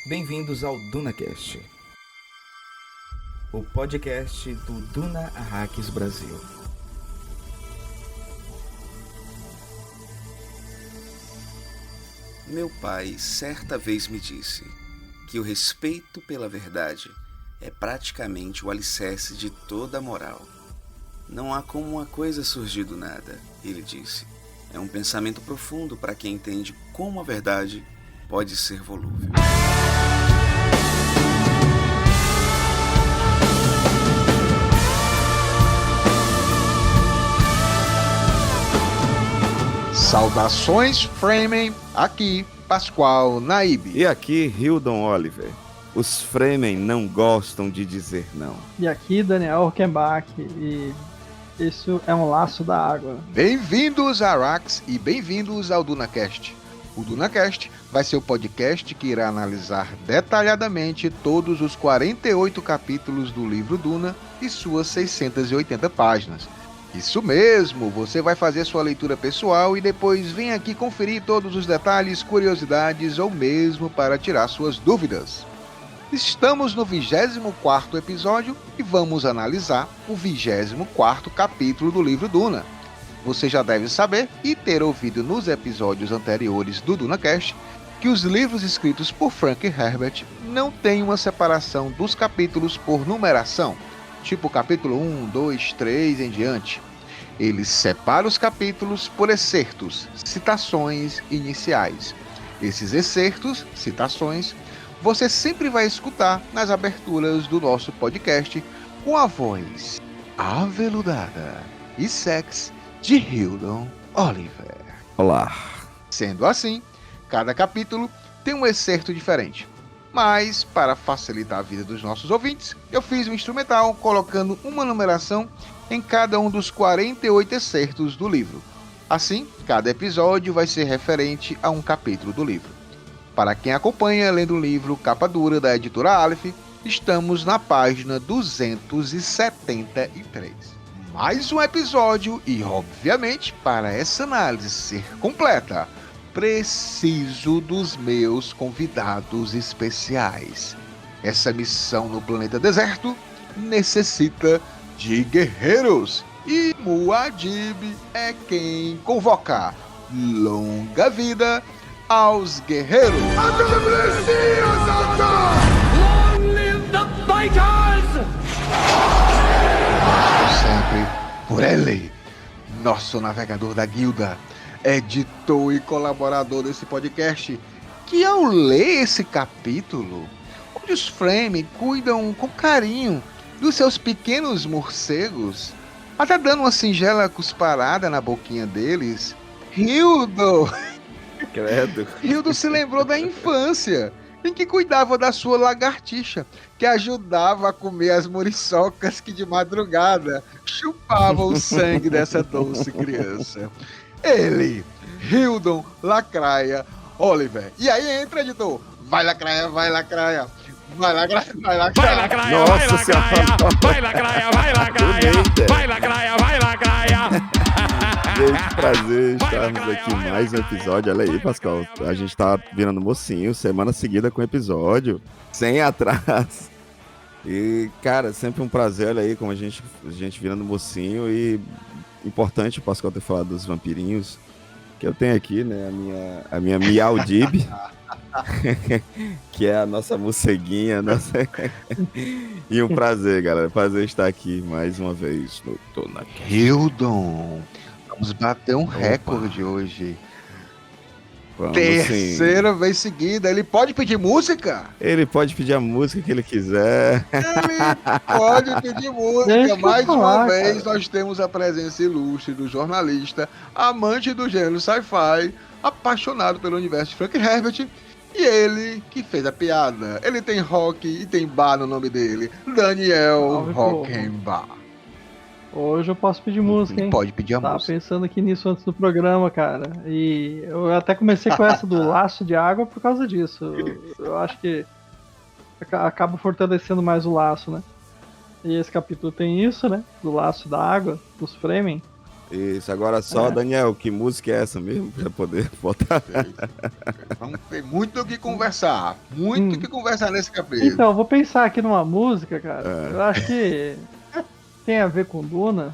Bem-vindos ao DunaCast, o podcast do Duna Arrakis Brasil. Meu pai certa vez me disse que o respeito pela verdade é praticamente o alicerce de toda a moral. Não há como uma coisa surgir do nada, ele disse. É um pensamento profundo para quem entende como a verdade pode ser volúvel. Saudações, Fremen, aqui, Pascoal Naib. E aqui, Hildon Oliver. Os Fremen não gostam de dizer não. E aqui, Daniel Hockenbach, e isso é um laço da água. Bem-vindos a Arax e bem-vindos ao DunaCast. O DunaCast vai ser o podcast que irá analisar detalhadamente todos os 48 capítulos do livro Duna e suas 680 páginas. Isso mesmo, você vai fazer sua leitura pessoal e depois vem aqui conferir todos os detalhes, curiosidades ou mesmo para tirar suas dúvidas. Estamos no 24º episódio e vamos analisar o 24º capítulo do livro Duna. Você já deve saber e ter ouvido nos episódios anteriores do DunaCast que os livros escritos por Frank Herbert não têm uma separação dos capítulos por numeração, tipo capítulo 1, 2, 3 em diante. Eles separam os capítulos por excertos, citações iniciais. Esses excertos, citações, você sempre vai escutar nas aberturas do nosso podcast com a voz aveludada e sexy de Hildon Oliver. Olá. Sendo assim, cada capítulo tem um excerto diferente. Mas, para facilitar a vida dos nossos ouvintes, eu fiz um instrumental colocando uma numeração em cada um dos 48 excertos do livro. Assim, cada episódio vai ser referente a um capítulo do livro. Para quem acompanha lendo o livro Capa Dura da editora Aleph, estamos na página 273. Mais um episódio e, obviamente, para essa análise ser completa, preciso dos meus convidados especiais. Essa missão no planeta deserto necessita de guerreiros e Muad'Dib é quem convoca. Longa vida aos guerreiros! Long live the fighters! Sempre por ele, nosso navegador da guilda, editor e colaborador desse podcast, que ao ler esse capítulo, onde os Fremen cuidam com carinho dos seus pequenos morcegos, até dando uma singela cusparada na boquinha deles, Hildon se lembrou da infância, em que cuidava da sua lagartixa, que ajudava a comer as muriçocas que de madrugada chupavam o sangue dessa doce criança. Ele, Hildon Lacraia Oliver. E aí entra, editor. Vai Lacraia, vai Lacraia. Vai Lacraia, vai Lacraia. Vai lacraia, Nossa vai lacraia, Senhora. vai lacraia, vai lacraia, vai lacraia, vai lacraia. Que prazer estarmos aqui em mais um episódio. Olha aí, Pascal. A gente tá virando mocinho, semana seguida com episódio, sem atraso. E, cara, sempre um prazer, olha aí, como a gente virando mocinho. E importante o Pascal ter falado dos vampirinhos, que eu tenho aqui, né, a minha Muad'Dib, que é a nossa morceguinha, e um prazer, galera, prazer estar aqui mais uma vez no DunaCast. Hildon, vamos bater um recorde hoje. Vamos, Terceira vez seguida. Ele pode pedir música? Ele pode pedir a música que ele quiser. Ele pode pedir música. Deixa eu Mais falar, uma vez, cara. nós temos a presença ilustre do jornalista, amante do gênero sci-fi, apaixonado pelo universo de Frank Herbert, e ele que fez a piada. Ele tem rock e tem bar no nome dele. Daniel Salve, povo. Hockenbach. Hoje eu posso pedir música, hein? Pode pedir a Tava música. pensando aqui nisso antes do programa, cara. E eu até comecei com essa do laço de água por causa disso. Eu acho que acaba fortalecendo mais o laço, né? E esse capítulo tem isso, né? Do laço da água, dos Fremen. Isso, agora só, Daniel, que música é essa mesmo? Pra poder botar. Vamos ter muito o que conversar. Muito o que conversar nesse capítulo. Então, eu vou pensar aqui numa música, cara. É. Eu acho que tem a ver com Duna.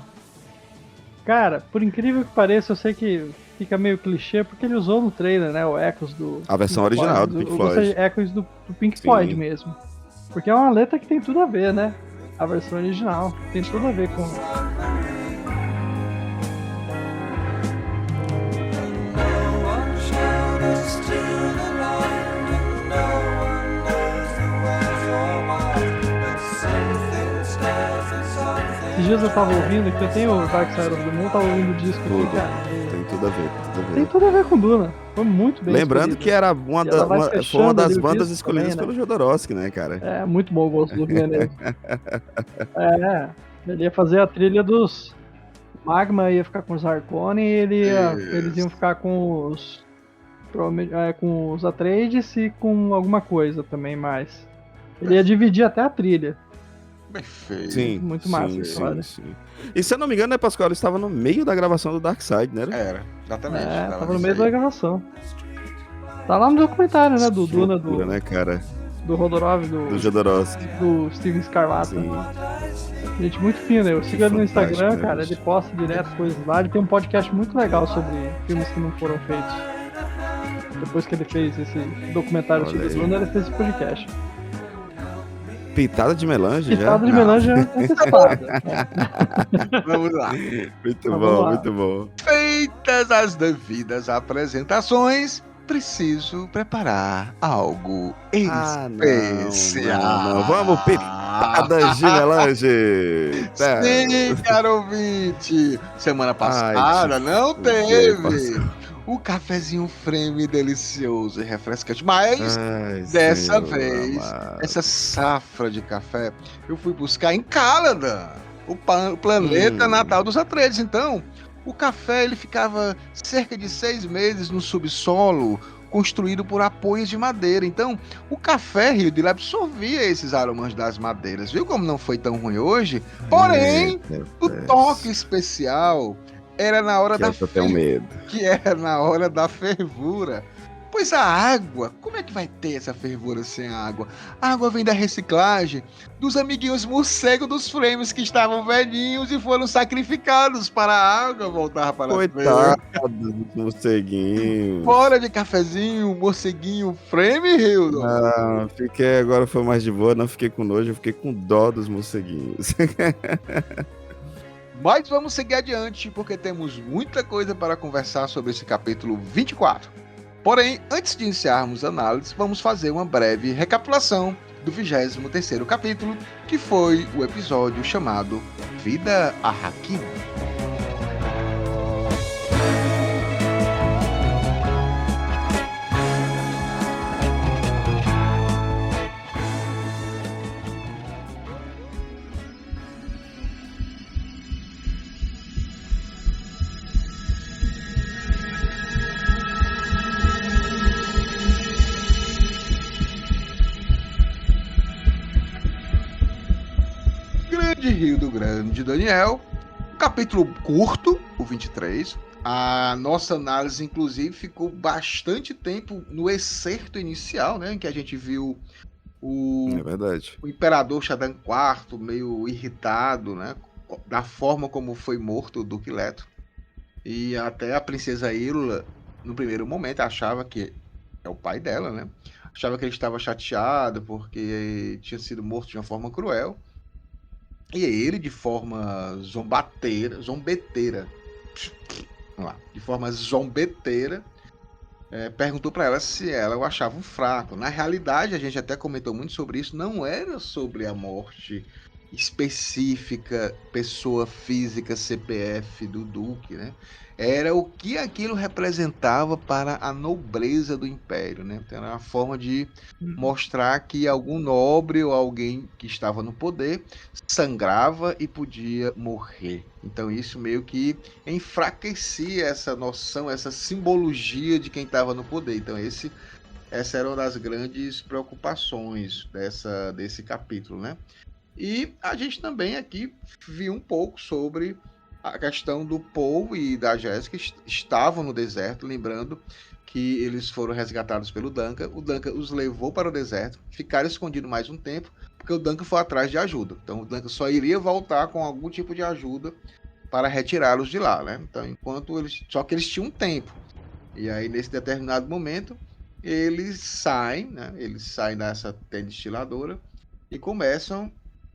Cara, por incrível que pareça, eu sei que fica meio clichê, porque ele usou no trailer, né? O Echoes do... A versão original do Pink Eu gostei Floyd. de Echoes do Pink Sim. Floyd mesmo. Porque é uma letra que tem tudo a ver, né? A versão original. Tem tudo a ver com... Esses dias eu tava ouvindo, que eu tenho o Dark Side of the Moon, tava ouvindo o disco Tudo. aqui, cara. Tem tudo a ver, tudo a ver. Tem tudo a ver com Duna. Foi muito bem Lembrando escolhido. que era uma, E ela vai foi uma fechando das ali o bandas disco escolhidas também, né? pelo Jodorowsky, né, cara? É, muito bom o gosto do Villeneuve. Ele ia fazer a trilha dos... Magma ia ficar com os Harkonnen e eles iam ficar com os... com os Atreides e com alguma coisa também mais. Ele ia dividir até a trilha. Perfeito. Sim, Muito massa a sim, história. sim. E se eu não me engano, né, Pascoal, ele estava no meio da gravação do Dark Side, né? Era, exatamente. Tava no meio da gravação. Tá lá no documentário, né? Do Duna, Loucura, né, cara? do Rodorov, Do Jodorowsky. do Steven Scarlata. Sim. Gente, muito fino. Eu sigo ele no fantástico, Instagram, né, cara. bicho? Ele posta direto coisas lá. Ele tem um podcast muito legal sobre filmes que não foram feitos. Depois que ele fez esse documentário Olha sobre aí. Duna, ele fez esse podcast. Pitada de melange já? Pitada de melange antecipada. Vamos lá. Muito Vamos bom, lá. muito bom. Feitas as devidas apresentações, preciso preparar algo especial. não. Vamos, pitadas de melange. Tá. Sim, caro ouvinte. Semana passada não teve Pascoal. o cafezinho frame delicioso e refrescante, mas Ai, dessa Senhor vez, amado. essa safra de café eu fui buscar em Cálada, o planeta natal dos Atreides. Então, o café ele ficava cerca de 6 meses no subsolo, construído por apoios de madeira. Então, o café Rio de absorvia esses aromas das madeiras. Viu como não foi tão ruim hoje? Porém, Meu o Deus. toque especial era na hora Que é da o que eu tenho medo. que era na hora da fervura. Pois a água, como é que vai ter essa fervura sem água? A água vem da reciclagem dos amiguinhos morcegos dos frames que estavam velhinhos e foram sacrificados para a água voltar para a Coitado do morceguinho. Fora de cafezinho, morceguinho, frame, Hildo. Não, fiquei, agora foi mais de boa, não fiquei com nojo, eu fiquei com dó dos morceguinhos. Mas vamos seguir adiante, porque temos muita coisa para conversar sobre esse capítulo 24. Porém, antes de iniciarmos a análise, vamos fazer uma breve recapitulação do 23º capítulo, que foi o episódio chamado Vida a Hakim. Grande Rio do Grande Daniel, capítulo curto, o 23. A nossa análise, inclusive, ficou bastante tempo no excerto inicial, né, em que a gente viu É verdade. o Imperador Shaddam IV meio irritado, né, da forma como foi morto o Duque Leto. E até a Princesa Irulan, no primeiro momento, achava que é o pai dela, né? Achava que ele estava chateado porque tinha sido morto de uma forma cruel. E ele, de forma zombeteira, vamos lá, de forma zombeteira, perguntou para ela se ela o achava um fraco. Na realidade, a gente até comentou muito sobre isso, não era sobre a morte específica, pessoa física, CPF do Duque, né? Era o que aquilo representava para a nobreza do Império, né? Então, era uma forma de mostrar que algum nobre ou alguém que estava no poder sangrava e podia morrer. Então isso meio que enfraquecia essa noção, essa simbologia de quem estava no poder. Então essa era uma das grandes preocupações desse capítulo, né? E a gente também aqui viu um pouco sobre a questão do Paul e da Jéssica estavam no deserto, lembrando que eles foram resgatados pelo Duncan. O Duncan os levou para o deserto, ficaram escondidos mais um tempo, porque o Duncan foi atrás de ajuda. Então o Duncan só iria voltar com algum tipo de ajuda para retirá-los de lá, né? Então, só que eles tinham um tempo. E aí, nesse determinado momento, eles saem, né? Eles saem dessa tenda destiladora e começam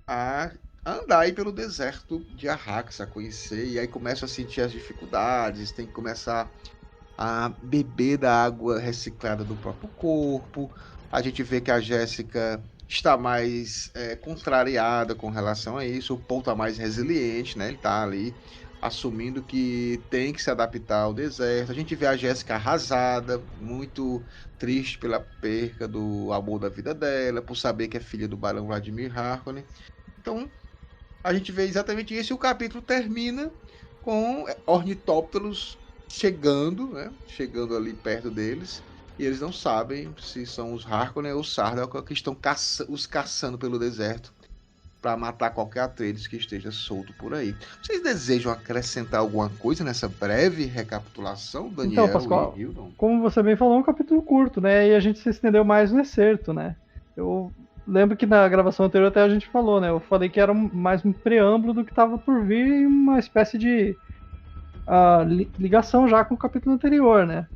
a andar aí pelo deserto de Arrakis, a conhecer, e aí começam a sentir as dificuldades, tem que começar a beber da água reciclada do próprio corpo. A gente vê que a Jéssica está mais contrariada com relação a isso, o Paul está mais resiliente, né? Ele está ali assumindo que tem que se adaptar ao deserto. A gente vê a Jéssica arrasada, muito triste pela perca do amor da vida dela, por saber que é filha do Barão Vladimir Harkonnen. Então, a gente vê exatamente isso, e o capítulo termina com ornitópteros chegando, né? Chegando ali perto deles, e eles não sabem se são os Harkonnen ou os Sardaukar que estão os caçando pelo deserto para matar qualquer Atreides que esteja solto por aí. Vocês desejam acrescentar alguma coisa nessa breve recapitulação, Daniel? Então, Pascoal, e Hildon? como você bem falou, é um capítulo curto, né? E a gente se estendeu mais no excerto, né? Eu lembro que na gravação anterior até a gente falou, né? Eu falei que era mais um preâmbulo do que estava por vir, e uma espécie de ligação já com o capítulo anterior, né?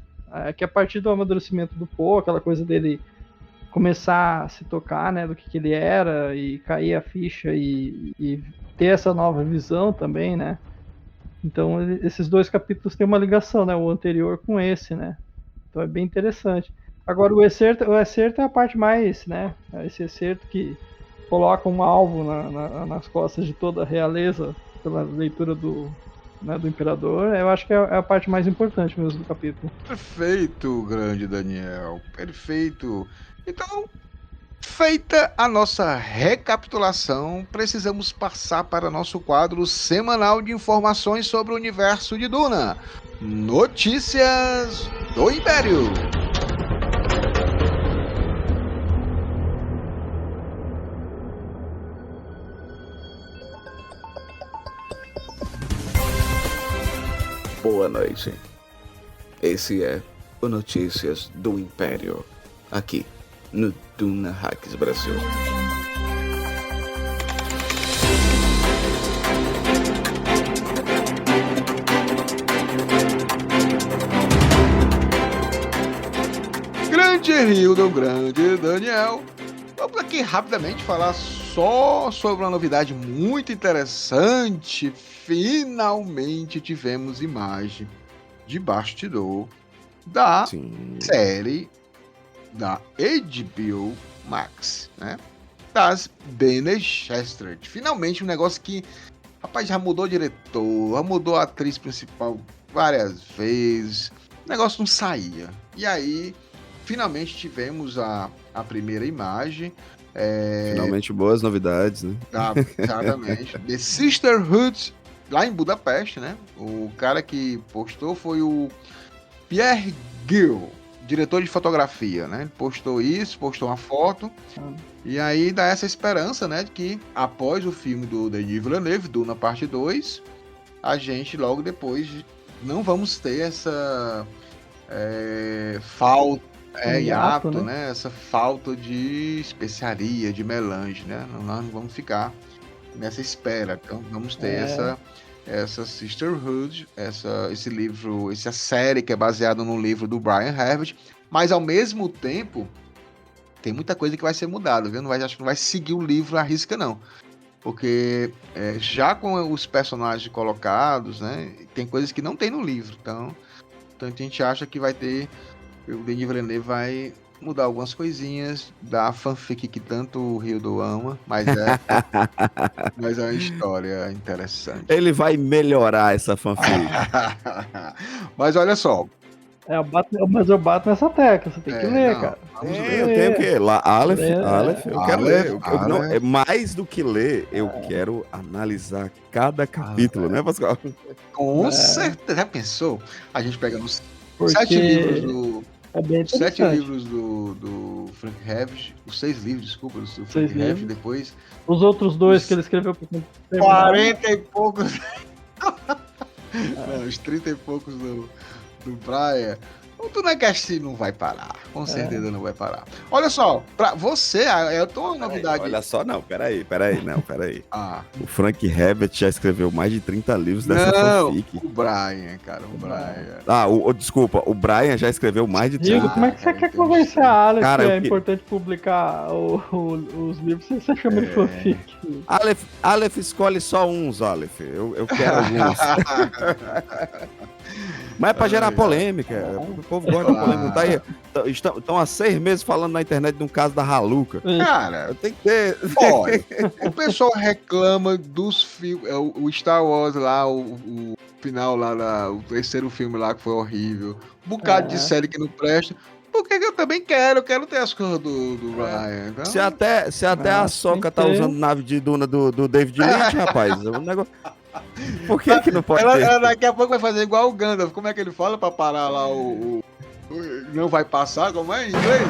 Que a partir do amadurecimento do Poe, aquela coisa dele começar a se tocar, né, do que ele era, e cair a ficha e ter essa nova visão também, né? Então esses dois capítulos têm uma ligação, né? O anterior com esse, né? Então é bem interessante. Agora o excerto é a parte mais, né? Esse excerto que coloca um alvo nas costas de toda a realeza pela leitura do Imperador. Eu acho que é a parte mais importante mesmo do capítulo. Perfeito, grande Daniel. Perfeito. Então, feita a nossa recapitulação, precisamos passar para nosso quadro semanal de informações sobre o universo de Duna. Notícias do Império. Boa noite. Esse é o Notícias do Império, aqui no Duna Hacks Brasil. Grande Hildon, grande Daniel. Vamos aqui rapidamente falar só sobre uma novidade muito interessante. Finalmente tivemos imagem de bastidor da série da HBO Max, né? Das Bene Gesserit. Finalmente um negócio que, rapaz, já mudou o diretor, já mudou a atriz principal várias vezes. O negócio não saía. E aí, finalmente tivemos a primeira imagem. Finalmente boas novidades, né? Exatamente. The Sisterhood, lá em Budapeste, né? O cara que postou foi o Pierre Gill, diretor de fotografia, né? Ele postou uma foto, e aí dá essa esperança, né? De que após o filme do Denis Villeneuve, Duna Parte 2, a gente logo depois não vamos ter essa falta, hiato, né? Essa falta de especiaria, de melange, né? Nós não vamos ficar nessa espera. Então vamos ter essa Sisterhood, esse livro, essa série que é baseada no livro do Brian Herbert, mas ao mesmo tempo tem muita coisa que vai ser mudada, viu? Acho que não vai seguir o livro à risca, não. Porque já com os personagens colocados, né, tem coisas que não tem no livro. Então a gente acha que vai ter, o Denis Villeneuve vai mudar algumas coisinhas da fanfic que tanto o Hildon ama, mas é uma história interessante. Ele vai melhorar essa fanfic. Mas olha só. Mas eu bato nessa tecla, você tem que ler, cara. Eu tenho que ler. Aleph, eu quero ler. É mais do que ler, eu quero analisar cada capítulo, né, Pascoal? Com certeza. Já pensou? A gente pega nos 7 livros do... Os 7 livros do Frank Herbert, os 6 livros, desculpa, do Frank Herbert, depois... Os outros 2 que ele escreveu... 40 e poucos... Não, os 30 e poucos do Brian. O DunaCast não vai parar. Com certeza não vai parar. Olha só, pra você, eu tô uma novidade. Olha só, não, peraí. Ah, O Frank Herbert já escreveu mais de 30 livros dessa não, fanfic. o Brian, cara, o Brian. Ah, desculpa, o Brian já escreveu mais de 30. Digo, como é que você quer convencer a Alex Cara, que é eu que- importante publicar os livros se você chama de fanfic? Aleph escolhe só uns, Aleph. Eu quero alguns. Mas é pra gerar polêmica. O povo gosta da polêmica. Tá aí, estão há 6 meses falando na internet de um caso da Haluca. Cara, Tem que ter. olha, o pessoal reclama dos filmes, o Star Wars lá, o final lá, o terceiro filme lá que foi horrível, um bocado de série que não presta. Porque eu também quero ter as coisas do Ryan. Então, Se até a Soca tá tem que ter. usando nave de Duna do David Lynch, rapaz. O negócio... Por que não pode ter? ela daqui a pouco vai fazer igual o Gandalf. Como é que ele fala pra parar lá o não vai passar? Como é em inglês?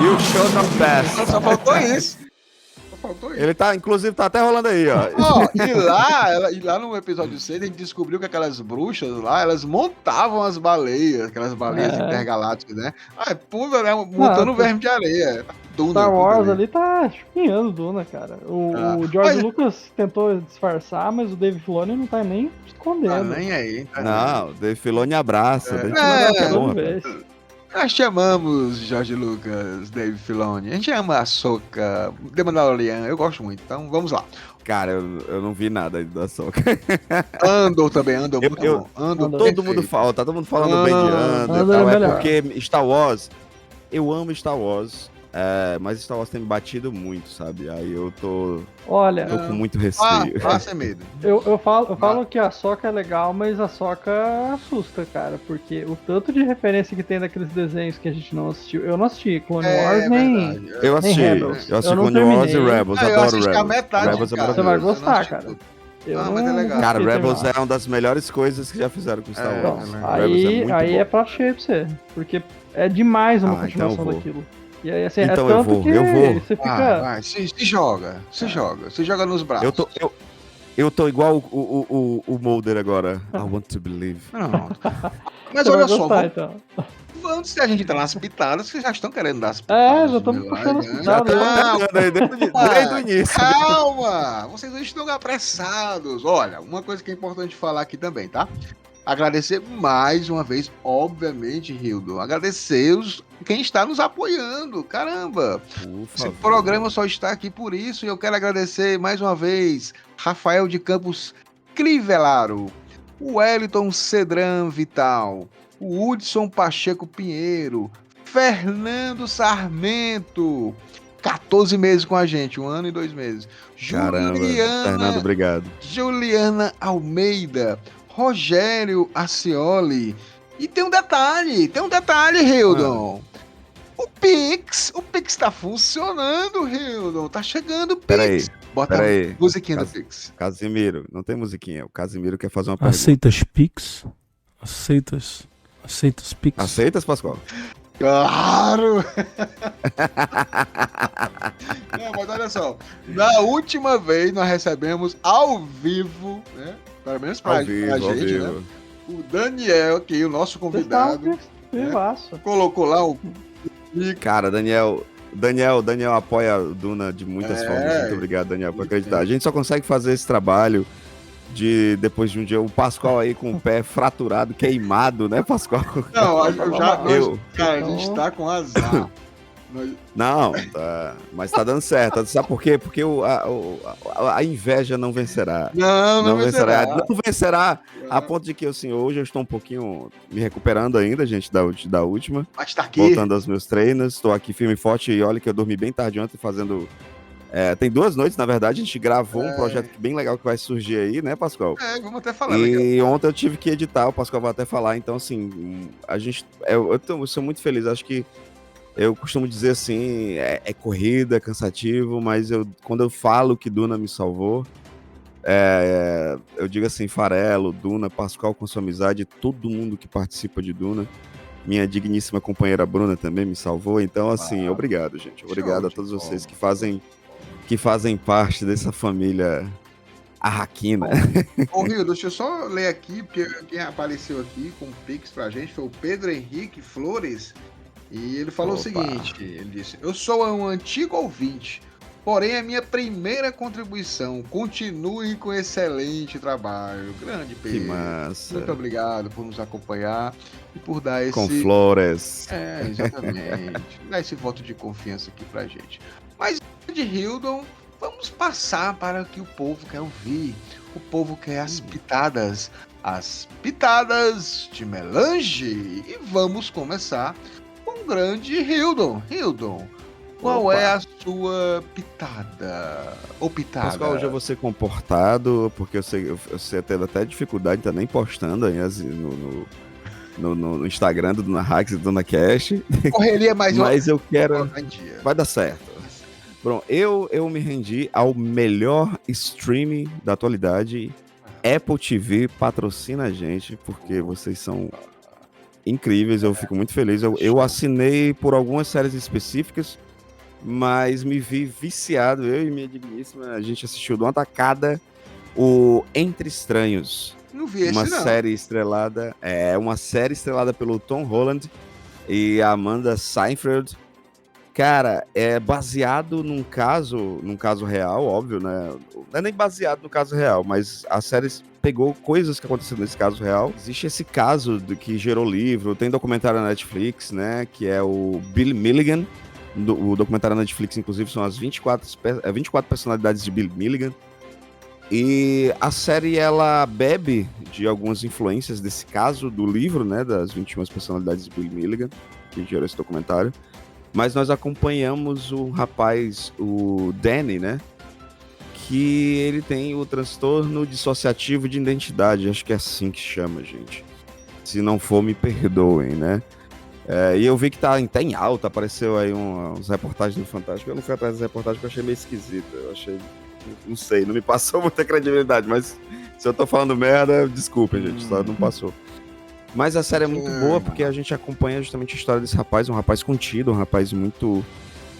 You should not pass. Só faltou isso. Ele tá, inclusive, tá até rolando aí, ó. Ó, e lá no episódio 6 a gente descobriu que aquelas bruxas lá, elas montavam as baleias, aquelas baleias intergalácticas, né? Ah, pula, né? Montando o verme de areia. Duna, Star Wars tudo ali tá chupinhando Duna, cara. O George Mas- Lucas tentou disfarçar, mas o David Filoni não tá nem Tá escondendo. nem aí. Tá Não, Dave Filoni abraça. Dave Filoni É, abraça, Toda bom, vez. Nós chamamos Jorge Lucas, Dave Filoni. A gente ama a Soca, The Mandalorian. Eu gosto muito. Então vamos lá. Cara, eu não vi nada aí da Soca. Andor também, Andor muito eu- bom. Andor Andor. Todo perfeito. mundo fala, tá todo mundo falando bem de Andor e Andor tal. é É melhor. porque Star Wars, eu amo Star Wars, mas Star Wars tem me batido muito, sabe? Aí eu tô Olha, com muito Ah, receio. vá sem medo. eu falo que a Soca é legal, mas a Soca assusta, cara, porque o tanto de referência que tem daqueles desenhos que a gente não assistiu. Eu não assisti Clone Wars nem. verdade. Eu assisti, Rebels. eu assisti Eu não Clone Wars e terminei. Rebels, Ah, eu adoro assisti a Rebels. metade, Rebels é cara. Você vai maravilhoso. Eu não gostar, assisti cara. tudo. Eu Ah, não mas é legal. Cara, consegui Rebels terminar. é uma das melhores coisas que já fizeram com Star É, Wars. Então, né? Rebels é muito aí bom. é prato cheio pra você. Porque é demais uma Ah, então continuação eu vou. daquilo. E aí, assim, Então é eu tanto vou, que eu vou. você fica. Vai, se joga, se joga nos braços. Eu tô igual o Mulder agora. I want to believe. Não. Mas Você vai olha só, gostar, então. antes de a gente entrar nas pitadas, vocês já estão querendo dar as pitadas. Já estamos né? puxando as Já pitadas. tá- Pegando aí desde o início. Calma! Vocês não estão apressados. Olha, uma coisa que é importante falar aqui também, tá? Agradecer mais uma vez, obviamente, Hildo. Agradecer quem está nos apoiando. Caramba! Por Esse favor. programa só está aqui por isso e eu quero agradecer mais uma vez Rafael de Campos Crivellaro, o Wellington Cedran Vital, o Hudson Pacheco Pinheiro, Fernando Sarmento, 14 meses com a gente, 1 ano e 2 meses. Caramba, Fernando, obrigado. Juliana Almeida, Rogério Acioli. E tem um detalhe, Hildon. O Pix tá funcionando, Hildon. Tá chegando o Pix. Peraí, Bota peraí. a musiquinha do Cas- Pix. Casimiro, não tem musiquinha. O Casimiro quer fazer uma pergunta. Aceitas Pix? Aceitas Pix? Aceitas, Pascoal? Claro! Não, mas olha só. Na última vez nós recebemos ao vivo, né? Pelo menos pra Ao vivo, ao gente, né? vivo. O Daniel, aqui, o nosso Vocês estavam convidado, vivaço. colocou lá o Cara, Daniel apoia a Duna de muitas formas. Muito obrigado, Daniel, por acreditar. A gente só consegue fazer esse trabalho depois de um dia. O Pascoal aí com o pé fraturado, queimado, né, Pascoal? Não, cara, a Então- gente tá com azar. Não, tá, mas tá dando certo. Sabe por quê? Porque a inveja não vencerá. Não vencerá. Não vencerá a ponto de que, assim, hoje eu estou um pouquinho me recuperando ainda, gente, da última. Mas tá aqui. Voltando aos meus treinos. Estou aqui firme e forte. E olha que eu dormi bem tarde ontem fazendo... tem 2 noites, na verdade. A gente gravou um projeto bem legal que vai surgir aí, né, Pascoal? Vamos até falar. daqui a E ontem eu tive que editar, o Pascoal vai até falar. Então, assim, eu sou muito feliz. Acho que eu costumo dizer assim, é corrida, é cansativo, mas quando eu falo que Duna me salvou, eu digo assim, Farelo, Duna, Pascoal com sua amizade, todo mundo que participa de Duna, minha digníssima companheira Bruna também me salvou, então assim, obrigado, gente, obrigado a todos vocês que que fazem parte dessa família arraquina. Ô, Rio, deixa eu só ler aqui, porque quem apareceu aqui com o Pix pra gente foi o Pedro Henrique Flores. E ele falou o Opa. seguinte, ele disse: eu sou um antigo ouvinte, porém é minha primeira contribuição. Continue com excelente trabalho. Grande Que Pedro. massa. Muito obrigado por nos acompanhar e por dar esse... Com flores. É, exatamente. Dá esse voto de confiança aqui pra gente. Mas, de Hildon, vamos passar para o que o povo quer ouvir. O povo quer as pitadas. As pitadas de melange. E vamos começar com o grande Hildon. Hildon, qual Opa. é a sua pitada? Ou pitada? Pascoal, hoje eu vou ser comportado, porque eu sei tendo até dificuldade, tá nem postando aí no Instagram do Duna Hacks e do Duna Cast, Correria mais mas eu quero... colocar em dia. Vai dar certo. Bom, eu me rendi ao melhor streaming da atualidade. Apple TV patrocina a gente, porque vocês são incríveis, eu fico muito feliz. Eu assinei por algumas séries específicas, mas me vi viciado, eu e minha digníssima, a gente assistiu de uma tacada o Entre Estranhos. Não vi esse, Uma não. série estrelada, uma série estrelada pelo Tom Holland e a Amanda Seyfried. Cara, é baseado num caso real, óbvio, né? Não é nem baseado no caso real, mas a série pegou coisas que aconteceram nesse caso real. Existe esse caso que gerou livro, tem documentário na Netflix, né? Que é o Billy Milligan. O documentário na Netflix, inclusive, são as 24 personalidades de Billy Milligan. E a série, ela bebe de algumas influências desse caso do livro, né? Das 21 personalidades de Billy Milligan, que gerou esse documentário. Mas nós acompanhamos o rapaz, o Danny, né? Que ele tem o transtorno dissociativo de identidade. Acho que é assim que chama, gente. Se não for, me perdoem, né? E eu vi que tá em alta, apareceu aí uns reportagens no Fantástico. Eu não fui atrás das reportagens porque eu achei meio esquisito. Eu achei, não sei, não me passou muita credibilidade, mas se eu tô falando merda, desculpem, gente, só não passou. Mas a série é muito boa porque a gente acompanha justamente a história desse rapaz, um rapaz contido, um rapaz muito...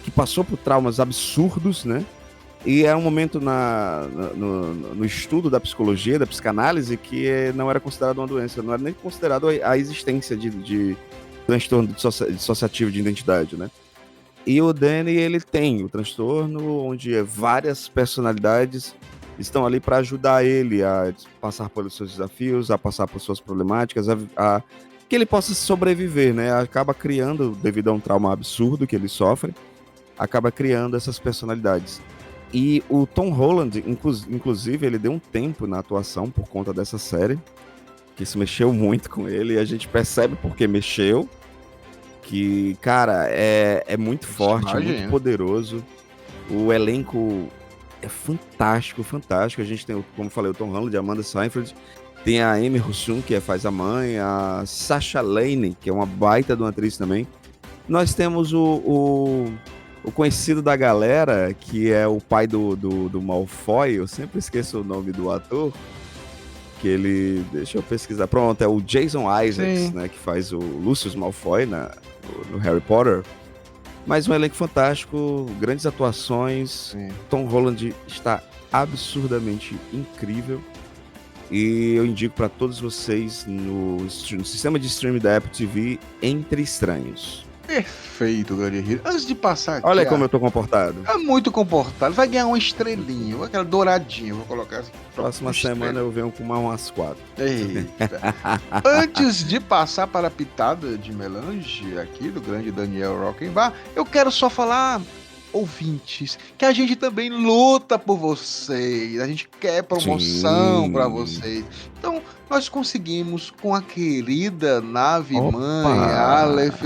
que passou por traumas absurdos, né? E é um momento no estudo da psicologia, da psicanálise, que não era considerado uma doença, não era nem considerado a existência de transtorno dissociativo de identidade, né? E o Danny, ele tem o transtorno, onde várias personalidades estão ali para ajudar ele a passar pelos seus desafios, a passar por suas problemáticas, que ele possa sobreviver, né? Acaba criando, devido a um trauma absurdo que ele sofre, acaba criando essas personalidades. E o Tom Holland, inclusive, ele deu um tempo na atuação por conta dessa série, que isso mexeu muito com ele, e a gente percebe porque mexeu, que, cara, é muito forte, é muito poderoso. O elenco é fantástico, fantástico. A gente tem, como eu falei, o Tom Holland, a Amanda Seyfried, tem a Amy Husson, que faz a mãe, a Sasha Lane, que é uma baita de uma atriz também. Nós temos o conhecido da galera, que é o pai do Malfoy, eu sempre esqueço o nome do ator, que ele... Deixa eu pesquisar. Pronto, é o Jason Isaacs, né, que faz o Lucius Malfoy no Harry Potter. Mas um elenco fantástico, grandes atuações. Sim. Tom Holland está absurdamente incrível. E eu indico para todos vocês no sistema de streaming da Apple TV, Entre Estranhos. Perfeito, grande Rio. Antes de passar aqui... Olha como eu tô comportado. É muito comportado. Vai ganhar uma estrelinha, aquela douradinha. Vou colocar assim. Próxima semana eu venho com umas 4. Eita. Antes de passar para a pitada de melange aqui do grande Daniel Rockenbach, eu quero só falar, ouvintes, que a gente também luta por vocês. A gente quer promoção para vocês. Então, nós conseguimos com a querida nave-mãe Aleph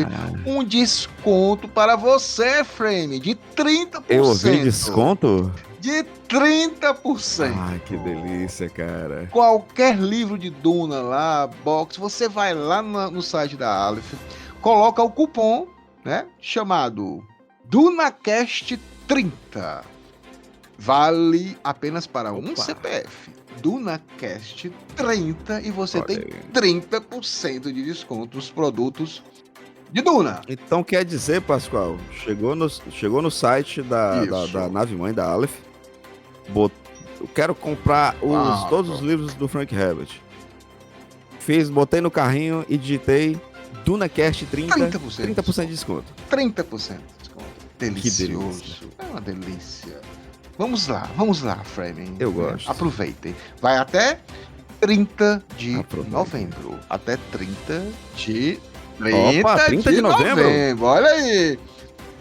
um desconto para você, Frame, de 30%. Eu ouvi desconto? De 30%. Ai, que delícia, cara. Qualquer livro de Duna lá, box, você vai lá no site da Aleph, coloca o cupom, né, chamado DunaCast30. Vale apenas para um CPF. DunaCast30 e você tem 30% de desconto nos produtos de Duna. Então quer dizer, Pascoal, chegou no site da Isso. nave-mãe da Aleph, eu quero comprar todos os livros do Frank Herbert. Botei no carrinho e digitei DunaCast 30% de desconto. 30% de desconto. Delicioso. É uma delícia. Vamos lá, Framing. Eu gosto. Aproveitem. Vai até 30 de Aproveitem. novembro. Até 30 de... Opa, 30 de novembro? Olha aí.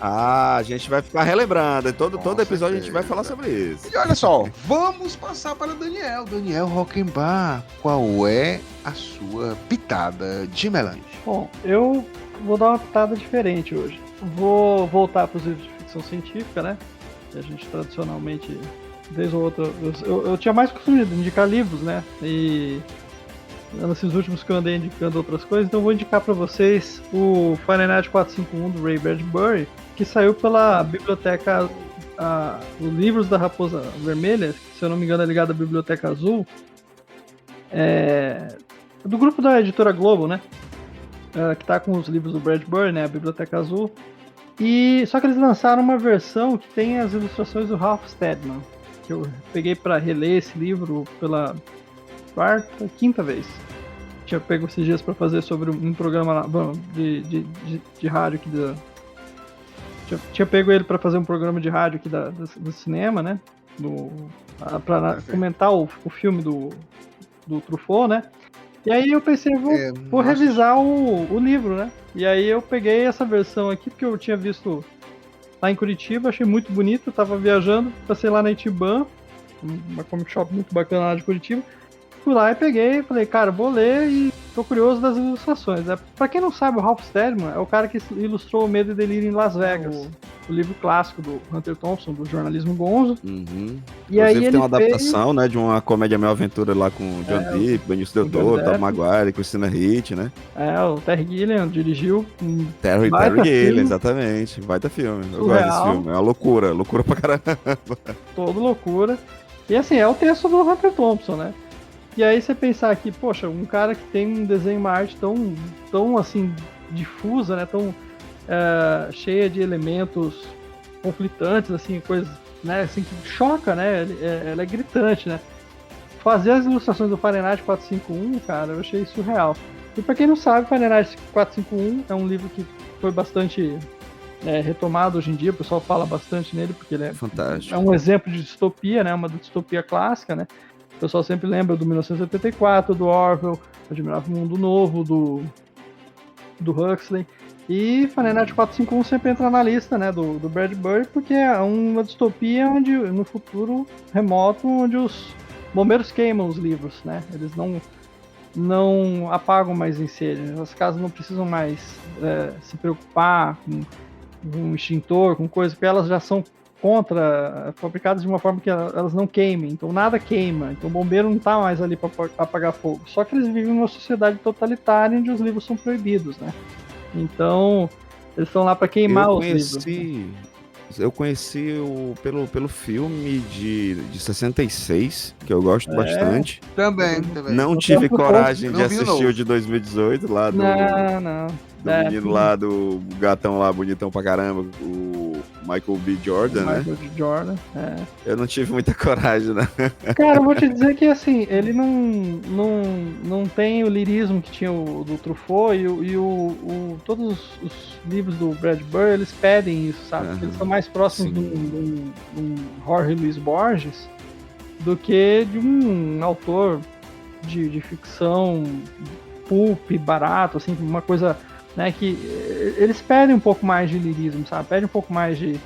Ah, a gente vai ficar relembrando. Todo episódio a gente vai certeza. falar sobre isso. E olha só, vamos passar para Daniel. Daniel Rockenbach, qual é a sua pitada de melange? Bom, eu vou dar uma pitada diferente hoje. Vou voltar para os livros de ficção científica, né? Que a gente tradicionalmente, vez ou outra, eu tinha mais costume de indicar livros, né? E nesses últimos que eu andei indicando outras coisas, então eu vou indicar para vocês o Fahrenheit 451 do Ray Bradbury, que saiu pela biblioteca, os livros da Raposa Vermelha, que, se eu não me engano é ligado à Biblioteca Azul, do grupo da editora Globo, né? Que tá com os livros do Bradbury, né? A Biblioteca Azul. E só que eles lançaram uma versão que tem as ilustrações do Ralph Steadman, que eu peguei para reler esse livro pela quinta vez. Tinha pego esses dias para fazer sobre um programa lá, de rádio aqui da. Tinha pego ele para fazer um programa de rádio aqui do cinema, né? Para comentar o filme do Truffaut, né? E aí eu pensei, vou revisar o livro, né? E aí eu peguei essa versão aqui, porque eu tinha visto lá em Curitiba, achei muito bonito, eu tava viajando, passei lá na Itiban, uma comic shop muito bacana lá de Curitiba. Fui lá e peguei, falei, cara, vou ler e tô curioso das ilustrações. Pra quem não sabe, o Ralph Steadman é o cara que ilustrou O Medo e Delírio em Las Vegas, o livro clássico do Hunter Thompson, do jornalismo gonzo. Uhum. E aí ele tem uma adaptação, né, de uma comédia meio aventura lá com o John Depp, Benício Del Toro, Tom Maguire, Christina Ricci, né? O Terry Gilliam dirigiu. Terry Gilliam, exatamente. Baita filme. Eu gosto desse filme. É uma loucura pra caramba. Todo loucura. E assim, é o texto do Hunter Thompson, né? E aí você pensar aqui, poxa, um cara que tem um desenho, uma arte tão assim, difusa, né? Tão cheia de elementos conflitantes, assim, coisas, né? Assim, que choca, né? Ela é gritante, né? Fazer as ilustrações do Fahrenheit 451, cara, eu achei surreal. E pra quem não sabe, Fahrenheit 451 é um livro que foi bastante retomado hoje em dia, o pessoal fala bastante nele, porque ele fantástico. É um exemplo de distopia, né? Uma distopia clássica, né? O pessoal sempre lembra do 1984, do Orwell, Admirável Mundo Novo, do Huxley. E Fahrenheit 451 sempre entra na lista, né, do Bradbury, porque é uma distopia onde, no futuro remoto, onde os bombeiros queimam os livros, né? Eles não apagam mais incêndio. As casas não precisam mais se preocupar com um extintor, com coisa, porque elas já são fabricadas de uma forma que elas não queimem, então nada queima, então o bombeiro não está mais ali para apagar fogo. Só que eles vivem numa sociedade totalitária onde os livros são proibidos, né? Então eles estão lá para queimar os livros. Né? Eu conheci pelo filme de 66, que eu gosto bastante. Também. Não tive coragem de assistir o de 2018 lá do menino lá, do gatão lá, bonitão pra caramba, o Michael B. Jordan, né? Michael B. Jordan, Eu não tive muita coragem, né? Cara, eu vou te dizer que, assim, ele não tem o lirismo que tinha o do Truffaut e todos os livros do Bradbury, eles pedem isso, sabe? Uhum. Eles são mais próximos de um Jorge Luis Borges do que de um autor de ficção pulp, barato, assim, uma coisa... Né, que eles pedem um pouco mais de lirismo, sabe? Pedem um pouco mais de...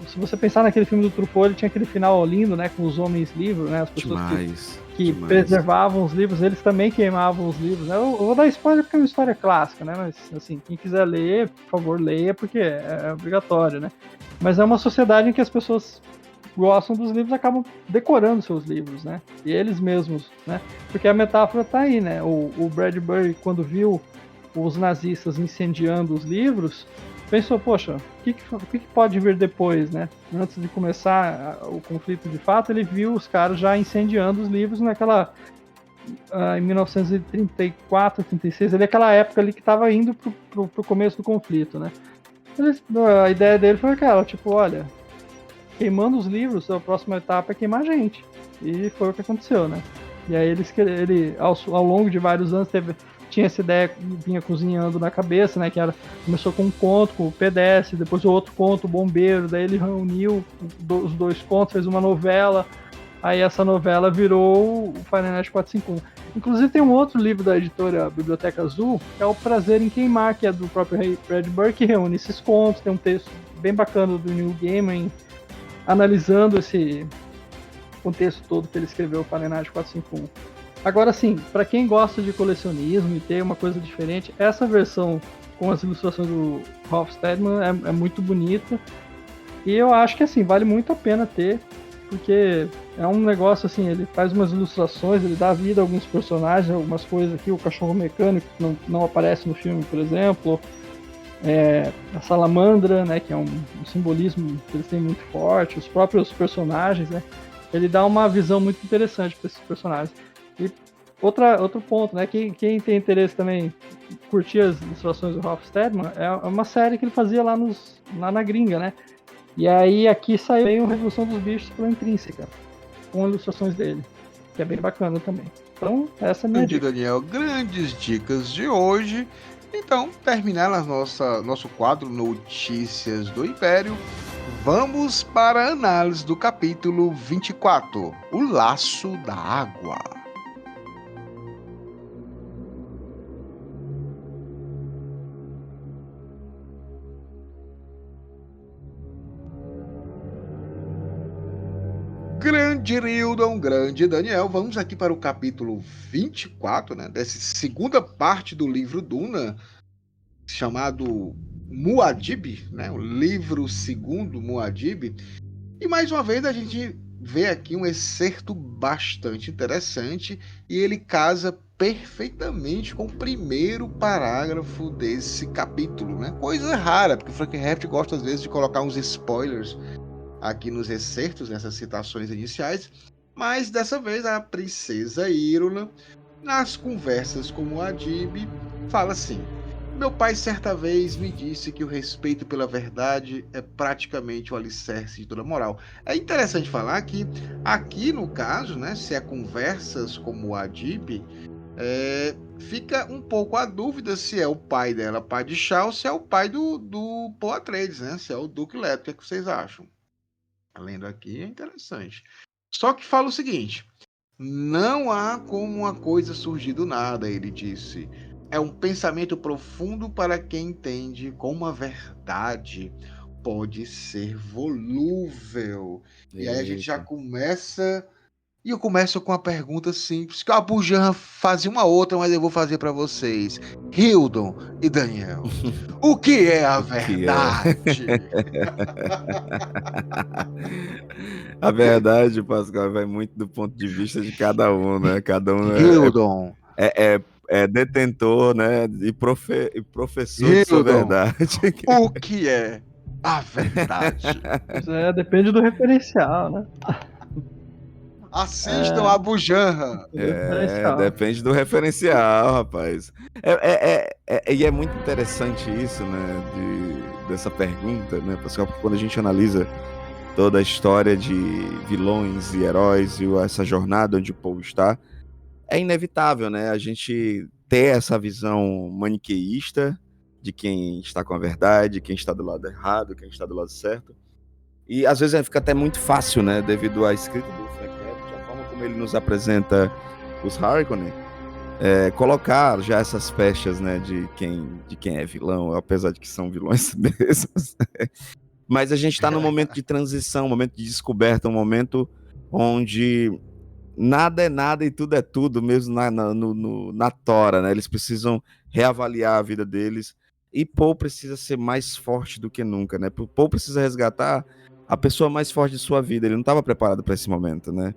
se você pensar naquele filme do Truffaut, ele tinha aquele final lindo, né? Com os homens livros, né? As pessoas que preservavam os livros, eles também queimavam os livros, né? Eu vou dar spoiler porque é uma história clássica, né? Mas, assim, quem quiser ler, por favor, leia, porque é obrigatório, né? Mas é uma sociedade em que as pessoas gostam dos livros, acabam decorando seus livros, né? E eles mesmos, né? Porque a metáfora tá aí, né? O Bradbury, quando viu os nazistas incendiando os livros, pensou, poxa, o que pode vir depois, né? Antes de começar o conflito de fato, ele viu os caras já incendiando os livros naquela em 1934, 36, ali aquela época ali que estava indo pro começo do conflito, né? A ideia dele foi aquela, tipo, olha, queimando os livros, a próxima etapa é queimar a gente. E foi o que aconteceu, né? E aí ele ao longo de vários anos, tinha essa ideia que vinha cozinhando na cabeça, né? Começou com um conto, com o PDS, depois o outro conto, o Bombeiro, daí ele reuniu os dois contos, fez uma novela. Aí essa novela virou o Fahrenheit 451. Inclusive tem um outro livro da editora Biblioteca Azul, que é O Prazer em Queimar, que é do próprio Ray Bradbury, que reúne esses contos. Tem um texto bem bacana do Neil Gaiman analisando esse contexto todo que ele escreveu, o Fahrenheit 451. Agora sim, para quem gosta de colecionismo e ter uma coisa diferente, essa versão com as ilustrações do Ralph Steadman é muito bonita. E eu acho que assim, vale muito a pena ter, porque é um negócio assim, ele faz umas ilustrações, ele dá vida a alguns personagens, algumas coisas aqui, o cachorro mecânico que não aparece no filme, por exemplo, a salamandra, né, que é um simbolismo que eles têm muito forte, os próprios personagens, né, ele dá uma visão muito interessante para esses personagens. E outro ponto, né, quem tem interesse também curtir as ilustrações do Ralph Steadman, é uma série que ele fazia lá na gringa, né. E aí aqui saiu a Revolução dos Bichos pela Intrínseca, com ilustrações dele, que é bem bacana também. Então, essa é a minha Grande dica. Daniel, grandes dicas de hoje. Então, terminando nosso quadro Notícias do Império, vamos para a análise do capítulo 24, O Laço da Água. Grande Hildon, grande Daniel, vamos aqui para o capítulo 24, né, dessa segunda parte do livro Duna, chamado Muad'Dib, né, o livro segundo Muad'Dib. E mais uma vez a gente vê aqui um excerto bastante interessante e ele casa perfeitamente com o primeiro parágrafo desse capítulo, né? Coisa rara, porque o Frank Herbert gosta às vezes de colocar uns spoilers aqui nos excertos, nessas citações iniciais, mas dessa vez a princesa Irulan, nas conversas com Muad'Dib, fala assim: meu pai certa vez me disse que o respeito pela verdade é praticamente o alicerce de toda moral. É interessante falar que aqui no caso, né, se é conversas com Muad'Dib, fica um pouco a dúvida se é o pai dela, pai de Shao, ou se é o pai do Paul Atreides, né, se é o Duque Leto. O que é que vocês acham? Lendo aqui é interessante. Só que fala o seguinte: não há como uma coisa surgir do nada, ele disse. É um pensamento profundo para quem entende como a verdade pode ser volúvel. E aí a gente já começa. E eu começo com uma pergunta simples, que a Bujan fazia uma outra, mas eu vou fazer para vocês. Hildon e Daniel, o que é a verdade? A verdade, Pascoal, vai muito do ponto de vista de cada um, né? Cada um Hildon. é detentor, né? E professor de sua Hildon, verdade. o que é a verdade? Depende do referencial, né? Assistam a Bujanra. Depende do referencial, rapaz. E é muito interessante isso, né? Dessa pergunta, né, Pascoal? Porque quando a gente analisa toda a história de vilões e heróis e essa jornada onde o povo está, é inevitável, né? A gente ter essa visão maniqueísta de quem está com a verdade, quem está do lado errado, quem está do lado certo. E às vezes fica até muito fácil, né? Devido à escrita do Frank Herbert, a forma como ele nos apresenta os Harkonnen, colocar já essas pechas, né? De quem é vilão, apesar de que são vilões mesmos. Mas a gente está num momento de transição, um momento de descoberta, um momento onde nada é nada e tudo é tudo, mesmo na tora, né? Eles precisam reavaliar a vida deles e Paul precisa ser mais forte do que nunca, né? Paul precisa resgatar a pessoa mais forte de sua vida. Ele não estava preparado para esse momento, né?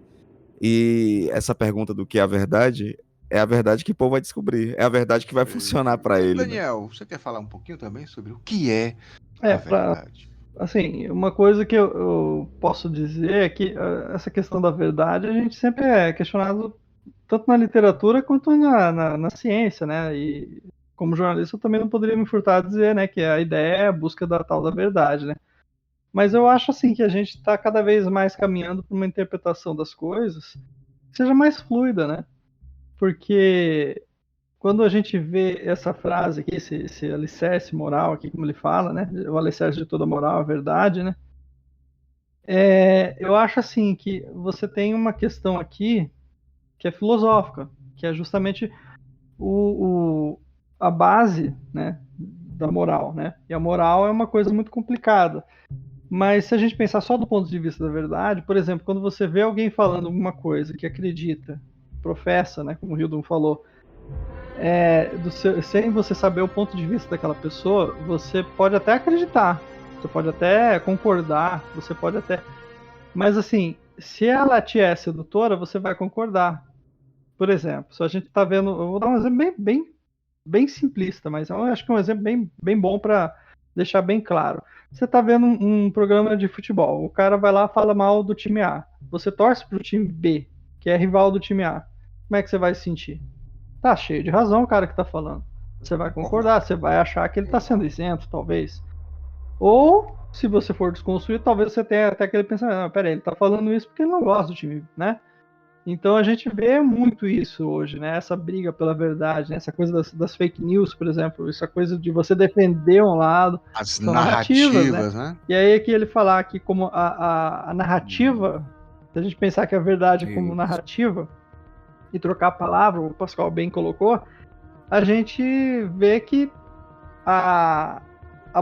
E essa pergunta do que é a verdade que Paul vai descobrir, é a verdade que vai funcionar para ele. Daniel, você quer falar um pouquinho também sobre o que é a verdade? Assim, uma coisa que eu posso dizer é que essa questão da verdade, a gente sempre é questionado tanto na literatura quanto na ciência, né? E como jornalista eu também não poderia me furtar a dizer, né, que a ideia é a busca da tal da verdade, né? Mas eu acho assim que a gente está cada vez mais caminhando para uma interpretação das coisas que seja mais fluida, né? Porque quando a gente vê essa frase aqui, esse alicerce moral aqui, como ele fala, né? O alicerce de toda moral, a verdade, né? Eu acho assim que você tem uma questão aqui que é filosófica, que é justamente a base, né, da moral, né? E a moral é uma coisa muito complicada. Mas se a gente pensar só do ponto de vista da verdade, por exemplo, quando você vê alguém falando alguma coisa que acredita, professa, né, como o Hildon falou, sem você saber o ponto de vista daquela pessoa, você pode até acreditar, você pode até concordar, você pode até... Mas assim, se ela te é sedutora, você vai concordar. Por exemplo, se a gente está vendo... Eu vou dar um exemplo bem simplista, mas eu acho que é um exemplo bem bom para deixar bem claro. Você está vendo um programa de futebol, o cara vai lá e fala mal do time A. Você torce para o time B, que é rival do time A. Como é que você vai se sentir? Tá cheio de razão o cara que tá falando. Você vai concordar, você vai achar que ele tá sendo isento, talvez. Ou, se você for desconstruído, talvez você tenha até aquele pensamento, não, peraí, ele tá falando isso porque ele não gosta do time, né? Então a gente vê muito isso hoje, né? Essa briga pela verdade, né? Essa coisa das fake news, por exemplo, essa coisa de você defender um lado. As são narrativas, né? E aí é que ele falar que como a narrativa, se a gente pensar que a verdade é como narrativa, e trocar a palavra, o Pascoal bem colocou, a gente vê que a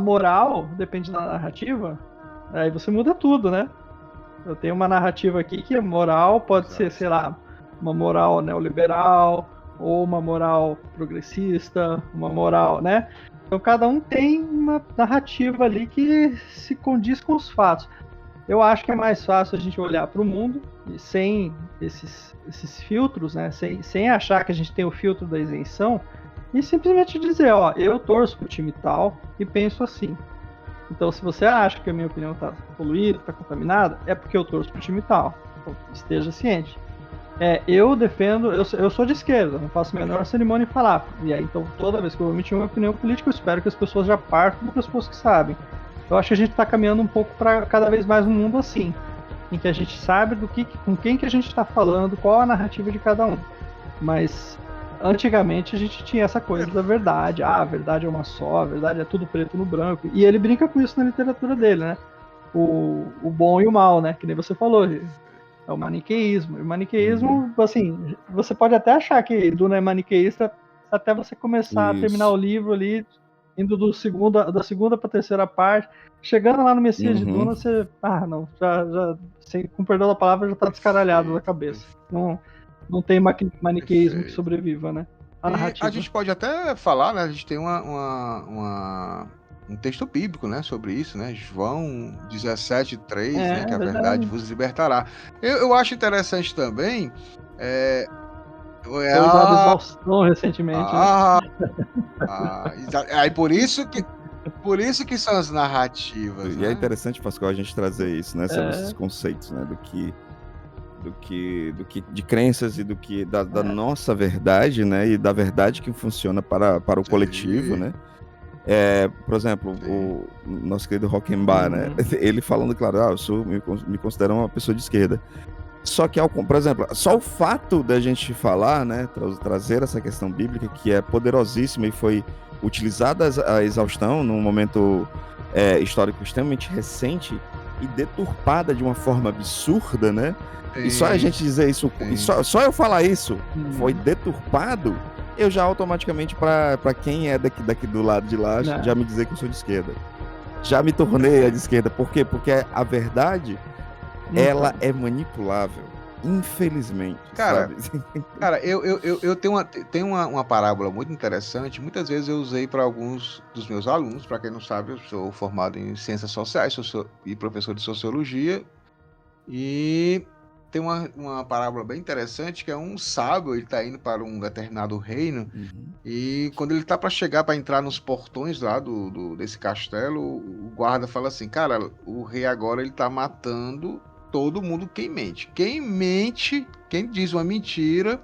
moral depende da narrativa, aí você muda tudo, né? Eu tenho uma narrativa aqui que a moral pode ser, sei lá, uma moral neoliberal, ou uma moral progressista, uma moral, né? Então cada um tem uma narrativa ali que se condiz com os fatos. Eu acho que é mais fácil a gente olhar para o mundo e sem esses filtros, né? Sem achar que a gente tem o filtro da isenção e simplesmente dizer, ó, eu torço pro time tal e penso assim. Então, se você acha que a minha opinião está poluída, está contaminada, é porque eu torço pro time tal. Então, esteja ciente. Eu defendo, eu sou de esquerda, não faço a menor cerimônia em falar. E aí, então, toda vez que eu vou emitir uma opinião política, eu espero que as pessoas já partam do pressuposto que sabem. Eu acho que a gente está caminhando um pouco para cada vez mais um mundo assim, em que a gente sabe com quem que a gente está falando, qual a narrativa de cada um. Mas antigamente a gente tinha essa coisa da verdade. A verdade é uma só, a verdade é tudo preto no branco. E ele brinca com isso na literatura dele, né? O bom e o mal, né? Que nem você falou. É o maniqueísmo. E o maniqueísmo, assim, você pode até achar que Duna é maniqueísta até você começar a terminar o livro ali, indo da segunda para a terceira parte. Chegando lá no Messias de Duna, você... não, já com perdão da palavra, já tá descaralhado na cabeça. Não tem maniqueísmo que sobreviva, né? A gente pode até falar, né? A gente tem um texto bíblico, né, sobre isso, né? João 17:3, né? Que a verdade vos libertará. Eu acho interessante também... Foi usado exaustão recentemente. Aí por isso que são as narrativas. E é interessante, Pascoal, a gente trazer isso, né? Sobre esses conceitos, né? De crenças e da nossa verdade, né? E da verdade que funciona para o coletivo, né? Por exemplo, o nosso querido Rockenbach, né? Ele falando, claro, eu me considero uma pessoa de esquerda. Só que, por exemplo, só o fato da gente falar, né, trazer essa questão bíblica, que é poderosíssima e foi utilizada a exaustão num momento histórico extremamente recente e deturpada de uma forma absurda, né? E só a gente dizer isso, só eu falar isso, foi deturpado, eu já automaticamente, para quem é daqui do lado de lá, já me dizer que eu sou de esquerda. Já me tornei de esquerda. Por quê? Porque a verdade... ela é manipulável, infelizmente. Cara, sabe? Cara, eu tenho uma parábola muito interessante. Muitas vezes eu usei para alguns dos meus alunos. Para quem não sabe, eu sou formado em ciências sociais e professor de sociologia. E tem uma parábola bem interessante que é um sábio, ele está indo para um determinado reino. E quando ele está para chegar, para entrar nos portões lá desse castelo, o guarda fala assim: cara, o rei agora ele está matando todo mundo quem mente. Quem diz uma mentira,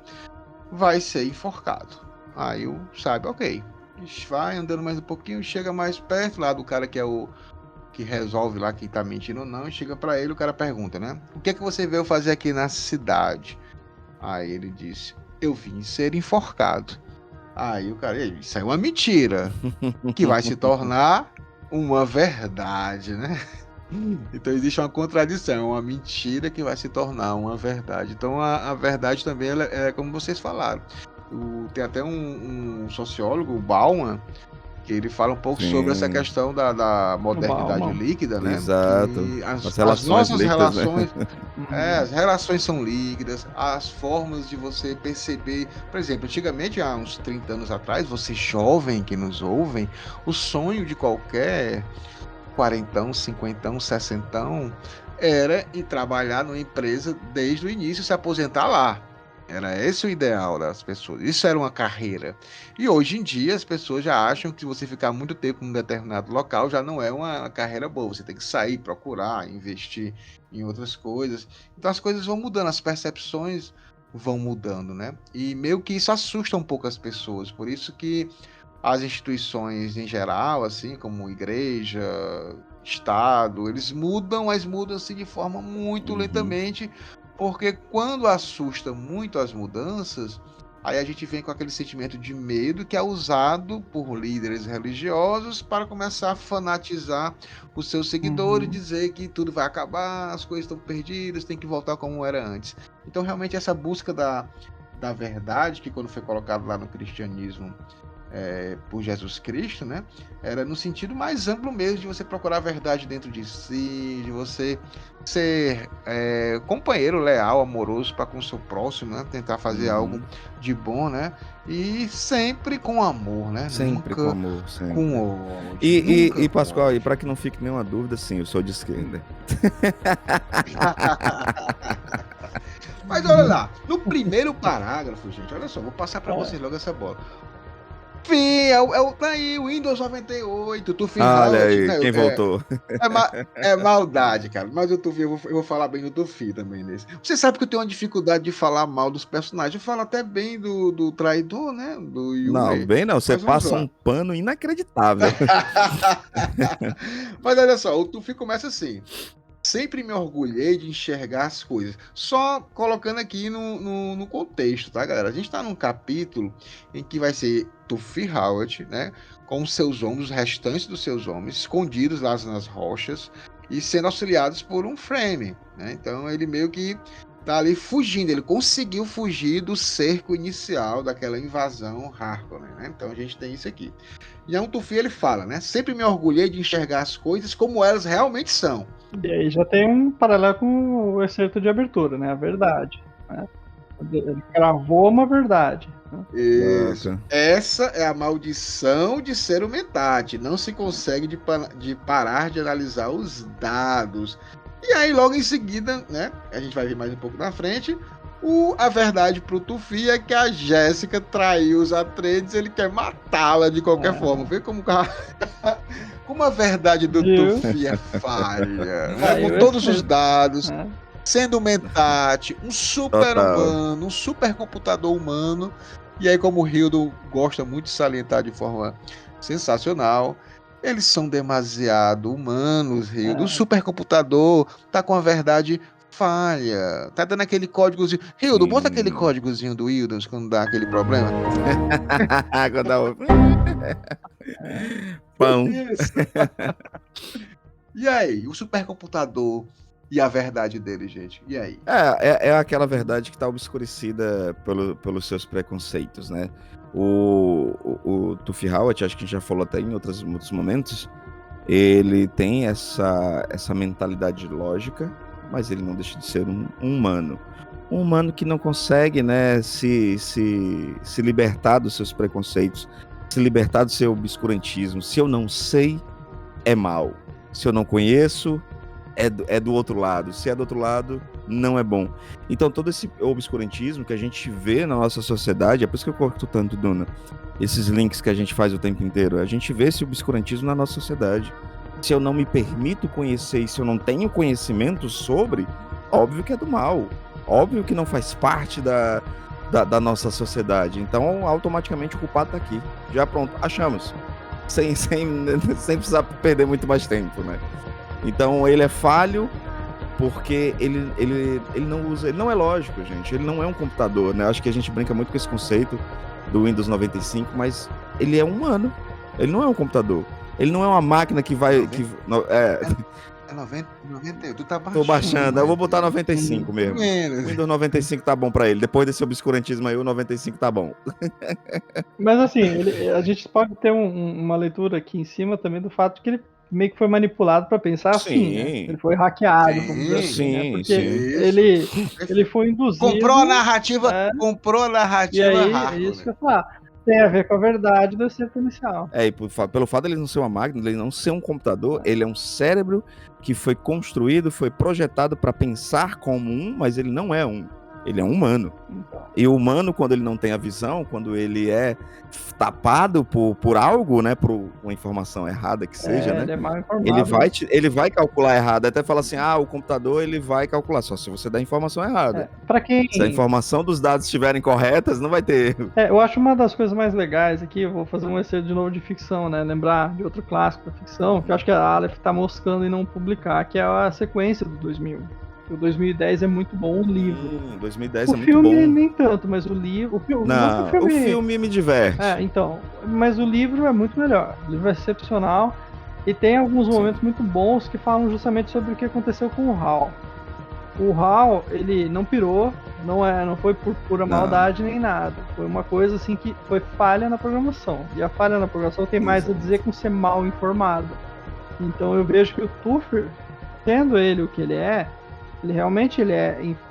vai ser enforcado. Aí o sábio, ok. Vai andando mais um pouquinho, chega mais perto lá do cara que é o que resolve lá quem tá mentindo ou não, chega pra ele, o cara pergunta, né? O que é que você veio fazer aqui na cidade? Aí ele disse, eu vim ser enforcado. Aí o cara, isso é uma mentira, que vai se tornar uma verdade, né? Então existe uma contradição, uma mentira que vai se tornar uma verdade. Então a verdade também é como vocês falaram. Tem até um sociólogo, o Bauman, que ele fala um pouco sobre essa questão da modernidade líquida, né? Exato. Que As as nossas líquidas, relações, as relações são líquidas, as formas de você perceber, por exemplo, antigamente, há uns 30 anos atrás, você jovem que nos ouvem, o sonho de qualquer quarentão, cinquentão, sessentão era ir trabalhar numa empresa desde o início, se aposentar lá. Era esse o ideal das pessoas. Isso era uma carreira. E hoje em dia as pessoas já acham que se você ficar muito tempo em um determinado local já não é uma carreira boa. Você tem que sair, procurar, investir em outras coisas. Então as coisas vão mudando, as percepções vão mudando, né? E meio que isso assusta um pouco as pessoas. Por isso que as instituições em geral, assim como igreja, Estado, eles mudam, mas mudam-se de forma muito lentamente. Porque quando assusta muito as mudanças, aí a gente vem com aquele sentimento de medo que é usado por líderes religiosos para começar a fanatizar os seus seguidores, dizer que tudo vai acabar, as coisas estão perdidas, tem que voltar como era antes. Então realmente essa busca da verdade, que quando foi colocado lá no cristianismo por Jesus Cristo, né, era no sentido mais amplo mesmo de você procurar a verdade dentro de si, de você ser companheiro leal, amoroso para com o seu próximo, né, tentar fazer algo de bom, né, e sempre com amor, né, Sempre nunca com amor, sempre. com ódio. E Pascoal, e para que não fique nenhuma dúvida, sim, eu sou de esquerda. Mas olha lá, no primeiro parágrafo, gente, olha só, vou passar para vocês logo essa bola. Fim, tá aí, o Windows 98, tu Olha aí, quem voltou? É maldade, cara. Mas eu vou falar bem do Tufi também nesse. Você sabe que eu tenho uma dificuldade de falar mal dos personagens. Eu falo até bem do traidor, né? Do Yue. Não, bem não. Você passa um pano inacreditável. Mas olha só, o Tufi começa assim. Sempre me orgulhei de enxergar as coisas. Só colocando aqui no contexto, tá, galera? A gente tá num capítulo em que vai ser Tufi Howard, né? Com os seus homens, os restantes dos seus homens, escondidos lá nas rochas e sendo auxiliados por um Frame, né? Então ele meio que tá ali fugindo. Ele conseguiu fugir do cerco inicial daquela invasão Harkonnen, né? Então a gente tem isso aqui. E um Tufi ele fala, né? Sempre me orgulhei de enxergar as coisas como elas realmente são. E aí já tem um paralelo com o excerto de abertura, né? A verdade. Né? Ele cravou uma verdade. Né? Isso. Nossa. Essa é a maldição de ser o Mentat. Não se consegue de parar de analisar os dados. E aí, logo em seguida, né? A gente vai ver mais um pouco na frente. A verdade pro Tufi é que a Jéssica traiu os Atreides, ele quer matá-la de qualquer forma. Vê como a verdade do Tufi é falha, né? Com todos os dados, sendo um Mentat, um super-humano, um supercomputador humano. E aí, como o Hildo gosta muito de salientar de forma sensacional, eles são demasiado humanos, Hildo. O supercomputador tá com a verdade falha. Tá dando aquele códigozinho. Hildo, bota aquele códigozinho do Windows quando dá aquele problema. Quando dá o... Pão. Isso. E aí, o supercomputador e a verdade dele, gente? E aí? É aquela verdade que tá obscurecida pelos seus preconceitos, né? O Tufi Howard, acho que a gente já falou até em outros momentos, ele tem essa mentalidade lógica, mas ele não deixa de ser um humano. Um humano que não consegue, né, se libertar dos seus preconceitos, se libertar do seu obscurantismo. Se eu não sei, é mal. Se eu não conheço, é do outro lado. Se é do outro lado, não é bom. Então todo esse obscurantismo que a gente vê na nossa sociedade, é por isso que eu corto tanto, Duna, esses links que a gente faz o tempo inteiro, a gente vê esse obscurantismo na nossa sociedade. Se eu não me permito conhecer e se eu não tenho conhecimento sobre, óbvio que é do mal. Óbvio que não faz parte da da nossa sociedade. Então, automaticamente o culpado tá aqui. Já pronto, achamos. Sem precisar perder muito mais tempo, né? Então, ele é falho porque ele não usa... Ele não é lógico, gente. Ele não é um computador, né? Acho que a gente brinca muito com esse conceito do Windows 95, mas ele é humano. Ele não é um computador. Ele não é uma máquina que vai... É 90, tu tá baixando. Tô baixando, eu vou botar 95 mesmo. Menos. O Windows 95 tá bom pra ele. Depois desse obscurantismo aí, o 95 tá bom. Mas assim, a gente pode ter uma leitura aqui em cima também do fato que ele meio que foi manipulado para pensar assim, né? Ele foi hackeado, vamos dizer assim, né? Porque ele foi induzido... Comprou a narrativa, E aí, hardcore, isso que eu ia falar. Tem a ver com a verdade do excerto inicial. E pelo fato de ele não ser uma máquina, ele não ser um computador, ele é um cérebro que foi construído, foi projetado para pensar como mas ele não é um. Ele é um humano. Então. E o humano, quando ele não tem a visão, quando ele é tapado por algo, né, por uma informação errada que seja, né, ele é mal informado. ele vai calcular errado. Até fala assim, o computador ele vai calcular, só se você dá a informação errada. Pra quem... Se a informação dos dados estiverem corretas, não vai ter erro. Eu acho uma das coisas mais legais aqui, eu vou fazer um excerto de novo de ficção, né, lembrar de outro clássico da ficção, que eu acho que a Aleph tá moscando em não publicar, que é a sequência do 2000. O 2010 é muito bom, o livro. 2010 o é muito filme bom. nem tanto, mas o livro... O filme me diverte. Então, mas o livro é muito melhor. O livro é excepcional e tem alguns momentos muito bons que falam justamente sobre o que aconteceu com o HAL. O HAL, ele não pirou, não foi por pura maldade nem nada. Foi uma coisa assim que foi falha na programação. E a falha na programação tem mais a dizer com ser mal informado. Então eu vejo que o Tufir, sendo ele o que ele é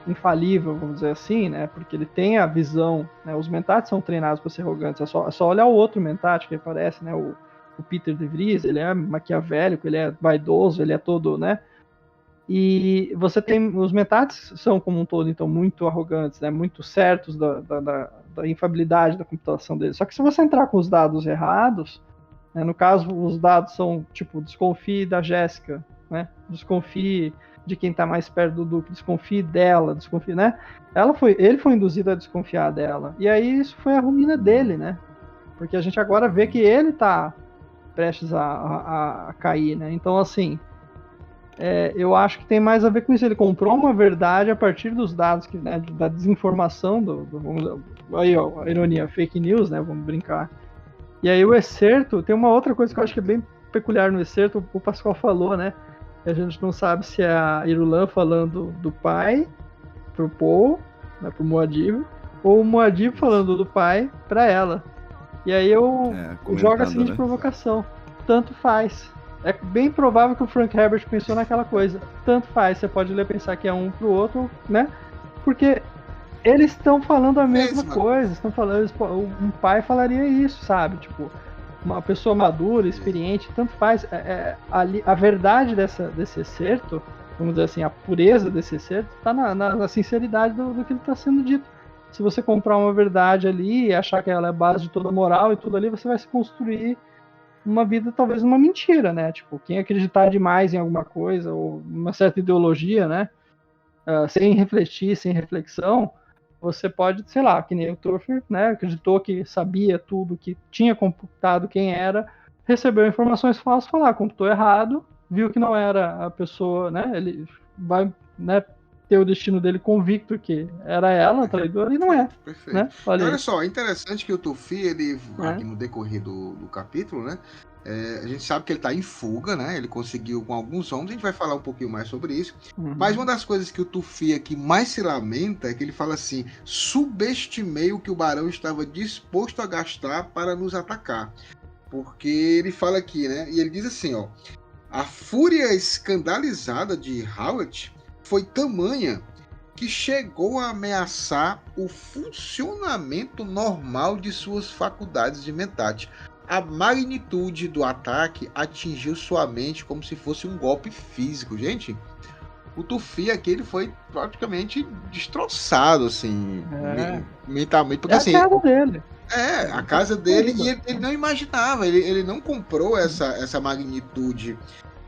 infalível, vamos dizer assim, né? Porque ele tem a visão, né? Os mentats são treinados para ser arrogantes. É só olhar o outro mentat que aparece, né? O Peter de Vries, ele é maquiavélico, ele é vaidoso, ele é todo, né? E você tem... Os mentats são, como um todo, então, muito arrogantes, né? Muito certos da infabilidade da computação deles. Só que se você entrar com os dados errados, né? No caso, os dados são, tipo, desconfie da Jéssica, né? Desconfie de quem tá mais perto do Duque, desconfie dela, né? Ele foi induzido a desconfiar dela. E aí isso foi a ruína dele, né? Porque a gente agora vê que ele tá prestes a cair, né? Então, assim, eu acho que tem mais a ver com isso. Ele comprou uma verdade a partir dos dados, né, da desinformação, aí, ó, a ironia, fake news, né? Vamos brincar. E aí o excerto, tem uma outra coisa que eu acho que é bem peculiar no excerto, o Pascoal falou, né? A gente não sabe se é a Irulan falando do pai pro Paul, né, pro Muad'Dib, ou o Muad'Dib falando do pai pra ela. E aí eu jogo a seguinte provocação: tanto faz. É bem provável que o Frank Herbert pensou naquela coisa. Tanto faz, você pode ler pensar que é um pro outro, né? Porque eles estão falando a mesma coisa. Estão falando, um pai falaria isso, sabe? Tipo, uma pessoa madura, experiente, tanto faz. A verdade desse excerto, vamos dizer assim, a pureza desse excerto, está na sinceridade do que está sendo dito. Se você comprar uma verdade ali e achar que ela é a base de toda a moral e tudo ali, você vai se construir uma vida, talvez, uma mentira, né? Tipo, quem acreditar demais em alguma coisa, ou uma certa ideologia, né? Sem refletir, sem reflexão, você pode, sei lá, que nem o Tufir, né, acreditou que sabia tudo, que tinha computado quem era, recebeu informações falsas, computou errado, viu que não era a pessoa, né, ele vai, né, ter o destino dele convicto que era ela, a traidora, e não é. Perfeito. Né? Olha só, é interessante que o Tufir, ele, aqui no decorrer do capítulo, né, a gente sabe que ele está em fuga, né? Ele conseguiu com alguns homens, a gente vai falar um pouquinho mais sobre isso. Mas uma das coisas que o Tufir aqui mais se lamenta é que ele fala assim: subestimei o que o Barão estava disposto a gastar para nos atacar. Porque ele fala aqui, né? E ele diz assim, ó: a fúria escandalizada de Hawat foi tamanha que chegou a ameaçar o funcionamento normal de suas faculdades de mentat. A magnitude do ataque atingiu sua mente como se fosse um golpe físico. Gente, o Tufir aqui, ele foi praticamente destroçado, assim, mentalmente. Porque, assim, a casa dele. A casa dele, e ele não imaginava, ele não comprou essa magnitude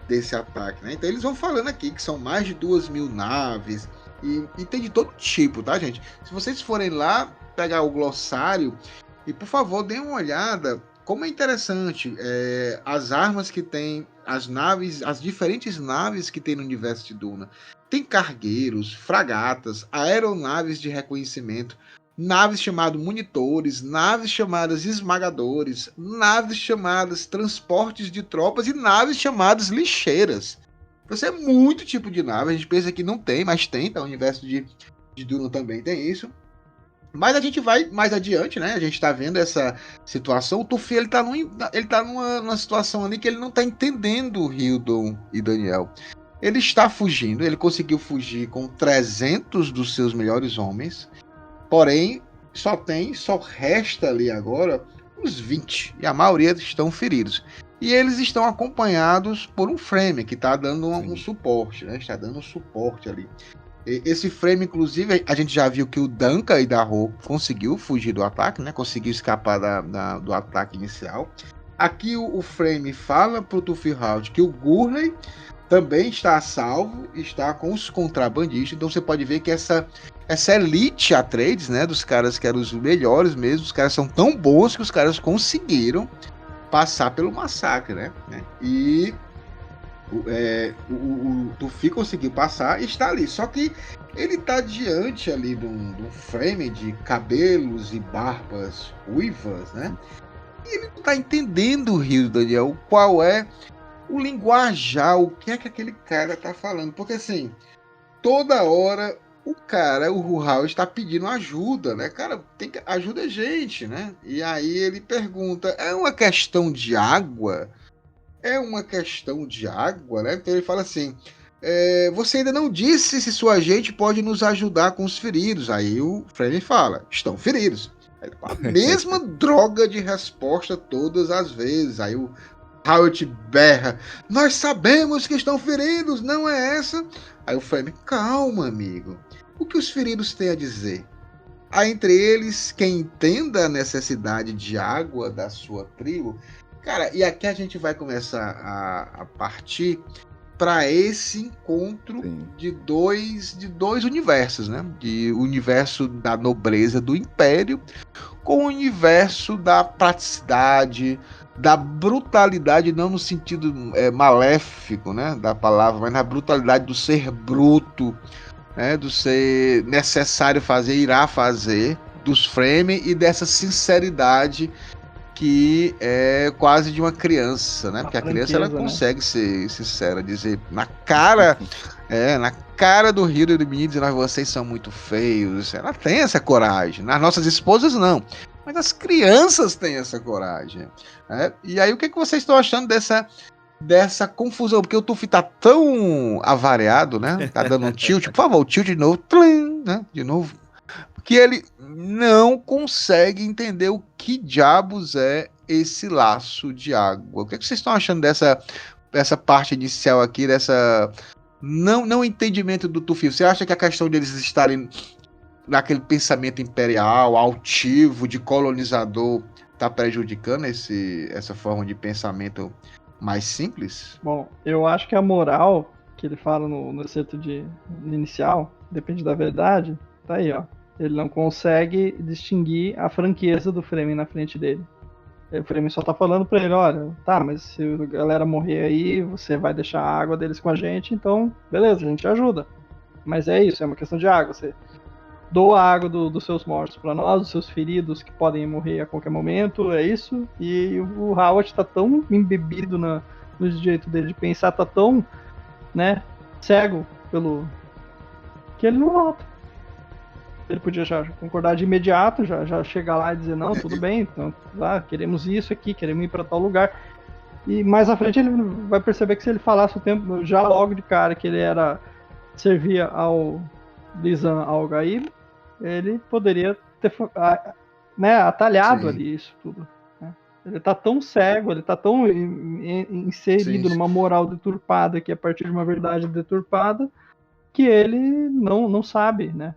desse ataque, né? Então eles vão falando aqui que são mais de 2.000 naves, e tem de todo tipo, tá, gente? Se vocês forem lá pegar o glossário e, por favor, deem uma olhada como é interessante as armas que tem, as naves, as diferentes naves que tem no universo de Duna. Tem cargueiros, fragatas, aeronaves de reconhecimento, naves chamadas monitores, naves chamadas esmagadores, naves chamadas transportes de tropas e naves chamadas lixeiras. Você é muito tipo de nave, a gente pensa que não tem, mas tem, tá? O universo de Duna também tem isso. Mas a gente vai mais adiante, né? A gente tá vendo essa situação. O Tufi, ele tá numa situação ali que ele não tá entendendo o Hildon e Daniel. Ele está fugindo, ele conseguiu fugir com 300 dos seus melhores homens, porém, só resta ali agora uns 20, e a maioria estão feridos. E eles estão acompanhados por um Frame, que está dando um suporte, né? Está dando um suporte ali. Esse Frame, inclusive, a gente já viu que o Duncan e Darrow conseguiu fugir do ataque, né? Conseguiu escapar do ataque inicial. Aqui o Frame fala para o Tufilhout que o Gurney também está a salvo, está com os contrabandistas. Então você pode ver que essa elite Atreides, né, dos caras que eram os melhores mesmo, os caras são tão bons que os caras conseguiram passar pelo massacre, né? E o Tufi conseguiu passar e está ali. Só que ele está diante ali de um Frame de cabelos e barbas ruivas, né? E ele não está entendendo, Rio Daniel, qual é o linguajar, o que é que aquele cara tá falando. Porque assim, toda hora o Ruhal está pedindo ajuda, né? Cara, ajuda a gente, né? E aí ele pergunta, é uma questão de água? É uma questão de água, né? Então ele fala assim, você ainda não disse se sua gente pode nos ajudar com os feridos. Aí o Frame fala, estão feridos. A mesma droga de resposta todas as vezes. Aí o Howard berra, nós sabemos que estão feridos, não é essa? Aí o Frame, calma, amigo. O que os feridos têm a dizer? Há entre eles quem entenda a necessidade de água da sua tribo. Cara, e aqui a gente vai começar a partir para esse encontro de dois universos, né? De o universo da nobreza do Império com o universo da praticidade, da brutalidade, não no sentido maléfico, né, da palavra, mas na brutalidade do ser bruto, né, do ser necessário fazer, irá fazer, dos Frame e dessa sinceridade que é quase de uma criança, né? Porque a criança ela consegue ser sincera, dizer na cara do Rio e do menino, dizer, vocês são muito feios. Ela tem essa coragem. Nas nossas esposas, não. Mas as crianças têm essa coragem. Né? E aí, o que vocês estão achando dessa confusão? Porque o Tufi tá tão avariado, né? Tá dando um tilt. Por favor, tilt de novo. Tlim, né? De novo. Que ele não consegue entender o que diabos é esse laço de água. O que vocês estão achando dessa parte inicial aqui, dessa não entendimento do Tufi? Você acha que a questão deles estarem naquele pensamento imperial, altivo, de colonizador, está prejudicando essa forma de pensamento mais simples? Bom, eu acho que a moral que ele fala no excerto inicial, depende da verdade, tá aí, ó. Ele não consegue distinguir a franqueza do Frame na frente dele. O Frame só tá falando pra ele, olha, tá, mas se a galera morrer aí, você vai deixar a água deles com a gente, então, beleza, a gente ajuda. Mas é isso, é uma questão de água. Você doa a água dos seus mortos pra nós, dos seus feridos que podem morrer a qualquer momento, é isso. E o Howard tá tão embebido no jeito dele de pensar, tá tão, né, cego que ele não nota. Ele podia já concordar de imediato, já chegar lá e dizer, não, tudo bem, então, queremos isso aqui, queremos ir para tal lugar. E mais à frente ele vai perceber que se ele falasse o tempo, já logo de cara, que ele servia ao Lisan Al-Gaib, ele poderia ter, né, atalhado ali isso tudo. Né? Ele tá tão cego, ele tá tão inserido numa moral deturpada, que é a partir de uma verdade deturpada, que ele não sabe, né?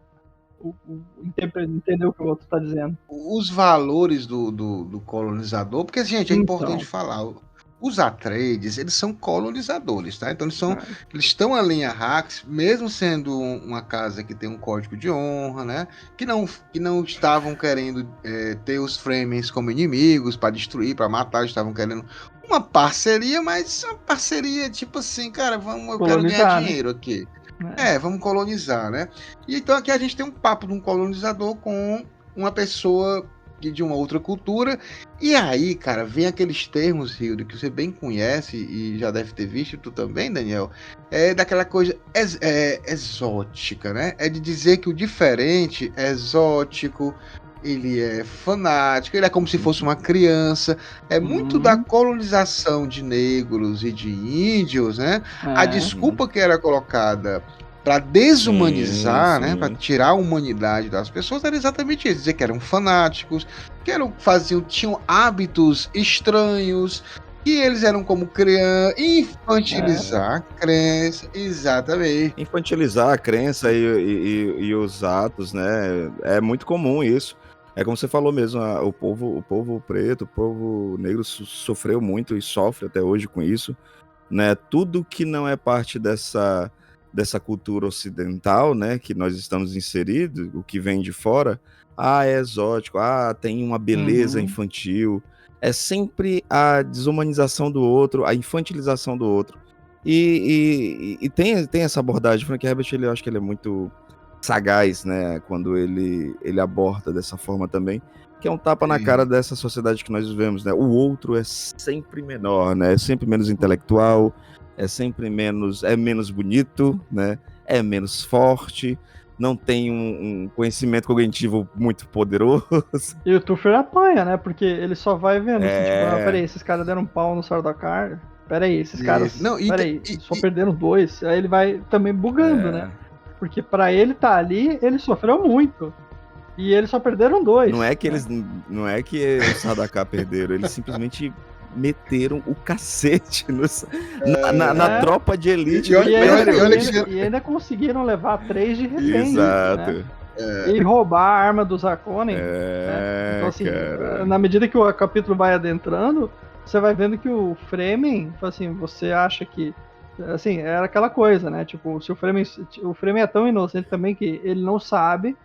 Entender o que o outro está dizendo. Os valores do colonizador, porque, gente, é importante falar. os Atreides, eles são colonizadores, tá? Então eles estão ali em Arrakis, mesmo sendo uma casa que tem um código de honra, né? Que não estavam querendo ter os Fremens como inimigos para destruir, para matar, estavam querendo uma parceria, mas uma parceria tipo assim, cara, eu quero ganhar dinheiro aqui. Vamos colonizar, né? E então aqui a gente tem um papo de um colonizador com uma pessoa de uma outra cultura, e aí, cara, vem aqueles termos, Hildo, que você bem conhece e já deve ter visto, tu também, Daniel, daquela coisa exótica, né? É de dizer que o diferente é exótico, ele é fanático, ele é como se fosse uma criança, é muito da colonização de negros e de índios, né? A desculpa que era colocada para desumanizar, né, para tirar a humanidade das pessoas, era exatamente isso, dizer que eram fanáticos, que tinham hábitos estranhos, que eles eram como criança, infantilizar a crença, exatamente. Infantilizar a crença e os atos, né, é muito comum isso. É como você falou mesmo, o povo preto, o povo negro sofreu muito e sofre até hoje com isso, né, tudo que não é parte dessa cultura ocidental, né, que nós estamos inseridos, o que vem de fora, é exótico, tem uma beleza infantil, é sempre a desumanização do outro, a infantilização do outro, e tem essa abordagem. Frank Herbert, eu acho que ele é muito sagaz, né, quando ele aborda dessa forma também, que é um tapa na cara dessa sociedade que nós vivemos, né, o outro é sempre menor, né, é sempre menos intelectual, é sempre menos bonito, né? É menos forte, não tem um conhecimento cognitivo muito poderoso. E o Tufir apanha, né? Porque ele só vai vendo assim, tipo, peraí, esses caras deram um pau no Sardaukar. Peraí, esses caras. Só perderam 2. Aí ele vai também bugando, né? Porque pra ele tá ali, ele sofreu muito. E eles só perderam 2. Não é que os Sardaukar perderam, eles simplesmente meteram o cacete na tropa de elite. E ainda conseguiram levar 3 de refém. Exato. Né? E roubar a arma dos Harkonnen. Então, assim, na medida que o capítulo vai adentrando, você vai vendo que o Fremen, assim, você acha que, assim, era aquela coisa, né? Tipo, se o Fremen é tão inocente também que ele não sabe,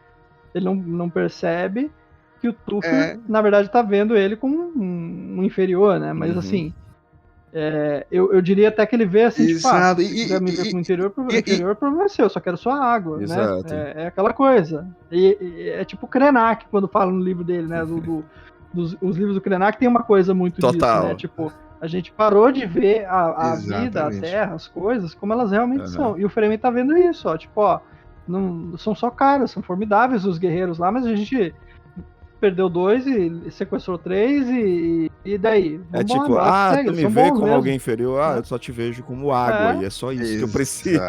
ele não percebe que o Tufir, na verdade, tá vendo ele como um inferior, né? Mas, assim, eu diria até que ele vê assim, tipo, se quiser me ver como inferior, problema é seu, eu só quero sua água, exato, né? É aquela coisa. E é tipo o Krenak, quando fala no livro dele, né? Os livros do Krenak tem uma coisa muito total disso, né? Tipo, a gente parou de ver a vida, a terra, as coisas, como elas realmente são. E o Fremen tá vendo isso, ó. Tipo, ó, não são só caras, são formidáveis os guerreiros lá, mas a gente perdeu 2 e sequestrou 3 e daí? É tipo, tu me vê como mesmo. Alguém inferior, eu só te vejo como água, e é só isso que eu preciso.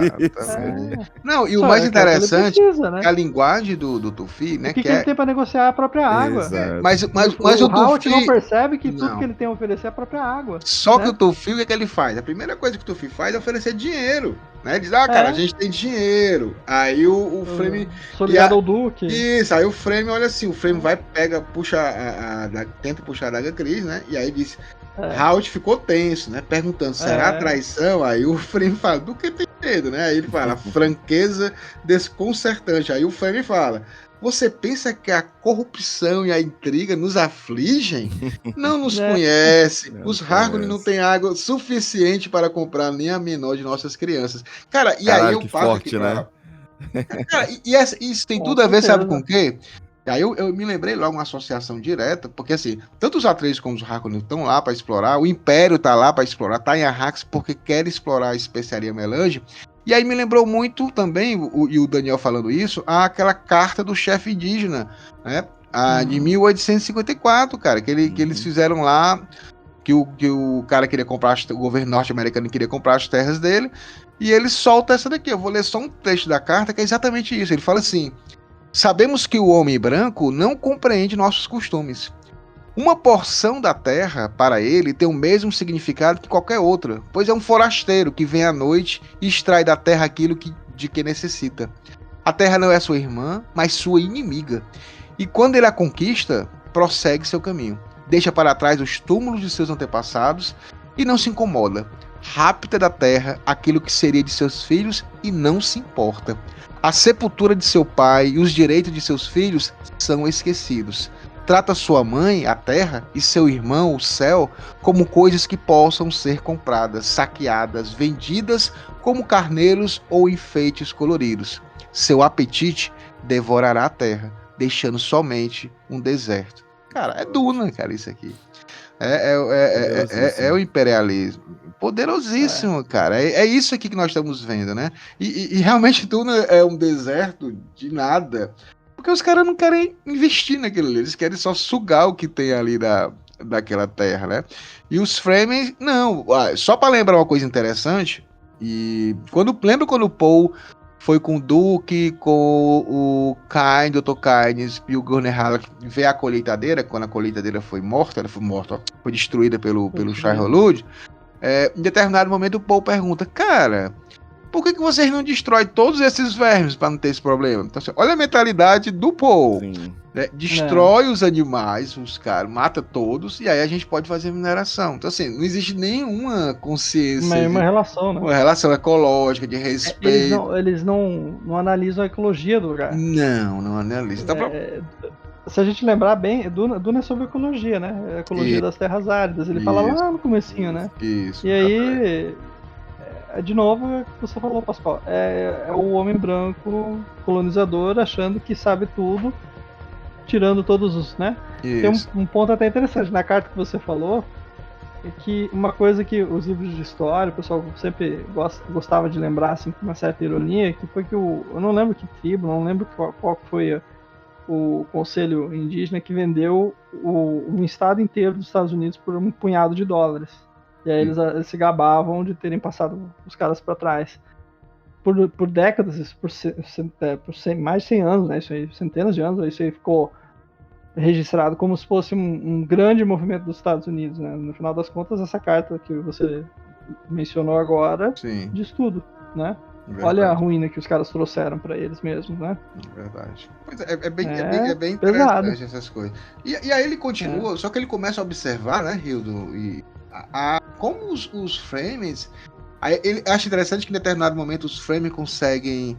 Não, e o mais interessante é a linguagem do Tufir, né? O que ele tem pra negociar é a própria água. Mas o Halt não percebe que tudo que ele tem a oferecer é a própria água. Só que o Tufir, o que ele faz? A primeira coisa que o Tufir faz é oferecer dinheiro. Né? Diz, cara, a gente tem dinheiro. Aí o Fremen... Solidário ao Duque. Isso, aí o Fremen, olha assim, o Fremen vai, tenta puxar a adaga Cris, né? E aí diz, Halt ficou tenso, né? Perguntando, será traição? Aí o Fremen fala, do que tem medo, né? Aí ele fala, franqueza desconcertante. Aí o Fremen fala, você pensa que a corrupção e a intriga nos afligem? Não nos conhece. Os Harkonnen não têm água suficiente para comprar nem a menor de nossas crianças. Cara, e aí eu passo forte, aqui né? Cara, isso tem tudo a ver, sabe com o quê? Aí eu me lembrei logo uma associação direta, porque assim, tanto os Atreides como os Harkonnen estão lá para explorar, o Império tá lá para explorar, tá em Arrakis porque quer explorar a especiaria Melange. E aí me lembrou muito também, e o Daniel falando isso, aquela carta do chefe indígena, né? De 1854, cara, que eles fizeram lá, que o cara queria comprar, o governo norte-americano queria comprar as terras dele, e ele solta essa daqui. Eu vou ler só um trecho da carta, que é exatamente isso. Ele fala assim, sabemos que o homem branco não compreende nossos costumes. Uma porção da terra, para ele, tem o mesmo significado que qualquer outra, pois é um forasteiro que vem à noite e extrai da terra aquilo de que necessita. A terra não é sua irmã, mas sua inimiga. E quando ele a conquista, prossegue seu caminho. Deixa para trás os túmulos de seus antepassados e não se incomoda. Rapta da terra aquilo que seria de seus filhos e não se importa. A sepultura de seu pai e os direitos de seus filhos são esquecidos. Trata sua mãe, a terra, e seu irmão, o céu, como coisas que possam ser compradas, saqueadas, vendidas como carneiros ou enfeites coloridos. Seu apetite devorará a terra, deixando somente um deserto. Cara, é Duna, cara, isso aqui. É o imperialismo. Poderosíssimo, cara. É isso aqui que nós estamos vendo, né? E realmente Duna é um deserto de nada. Porque os caras não querem investir naquilo ali. Eles querem só sugar o que tem ali daquela terra, né? E os Fremen, não. Só para lembrar uma coisa interessante. Lembra quando o Paul foi com o Duke, com o Cain, Dr. Kynes e o Gurney Halleck ver a colheitadeira, quando a colheitadeira foi morta, foi destruída pelo Shai-Hulud. Em determinado momento o Paul pergunta, cara, por que vocês não destroem todos esses vermes para não ter esse problema? Então, assim, olha a mentalidade do Paul. Né? Destrói os animais, os caras, mata todos, e aí a gente pode fazer mineração. Então, assim, não existe nenhuma consciência. Uma relação, né? Uma relação ecológica, de respeito. Eles não analisam a ecologia do lugar. Não analisam. Se a gente lembrar bem, Duna é sobre ecologia, né? A ecologia das terras áridas. Ele fala lá no comecinho, né? Isso. E aí, de novo, é o que você falou, Pascoal. É o homem branco colonizador achando que sabe tudo, tirando todos os, né? Isso. Tem um ponto até interessante na carta que você falou, é que uma coisa que os livros de história, o pessoal sempre gostava de lembrar, assim, com uma certa ironia, que foi que eu não lembro que tribo, não lembro qual foi o conselho indígena que vendeu um estado inteiro dos Estados Unidos por um punhado de dólares. E aí eles se gabavam de terem passado os caras para trás. Por décadas, por mais de 100 anos, né, isso aí, centenas de anos, isso aí ficou registrado como se fosse um grande movimento dos Estados Unidos, né? No final das contas, essa carta que você mencionou agora diz tudo, né? Verdade. Olha a ruína que os caras trouxeram para eles mesmos, né? Verdade. Pois é bem interessante essas coisas. E aí ele continua, só que ele começa a observar, né, Hildo, como os Fremen. Ele acha interessante que em determinado momento os Fremen conseguem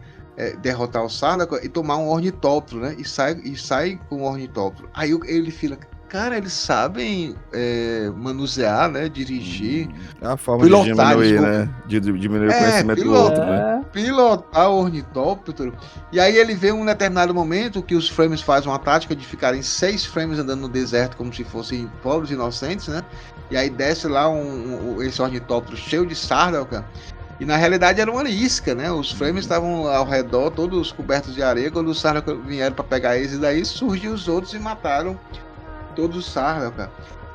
derrotar o Sardaukar e tomar um ornitóptero, né? E sai com o ornitóptero. Aí ele fica, cara, eles sabem manusear, né? Dirigir. É a forma de diminuir, né? De diminuir o conhecimento do outro, né? Pilotar o ornitóptero. E aí ele vê um determinado momento que os Fremen fazem uma tática de ficarem 6 Fremen andando no deserto como se fossem pobres inocentes, né? E aí desce lá esse ornitóptero cheio de Sardaukar. E na realidade era uma isca, né? Os Fremen estavam ao redor, todos cobertos de areia, quando os Sardaukar vieram para pegar eles, e daí surgiu os outros e mataram todos os Sardaukar.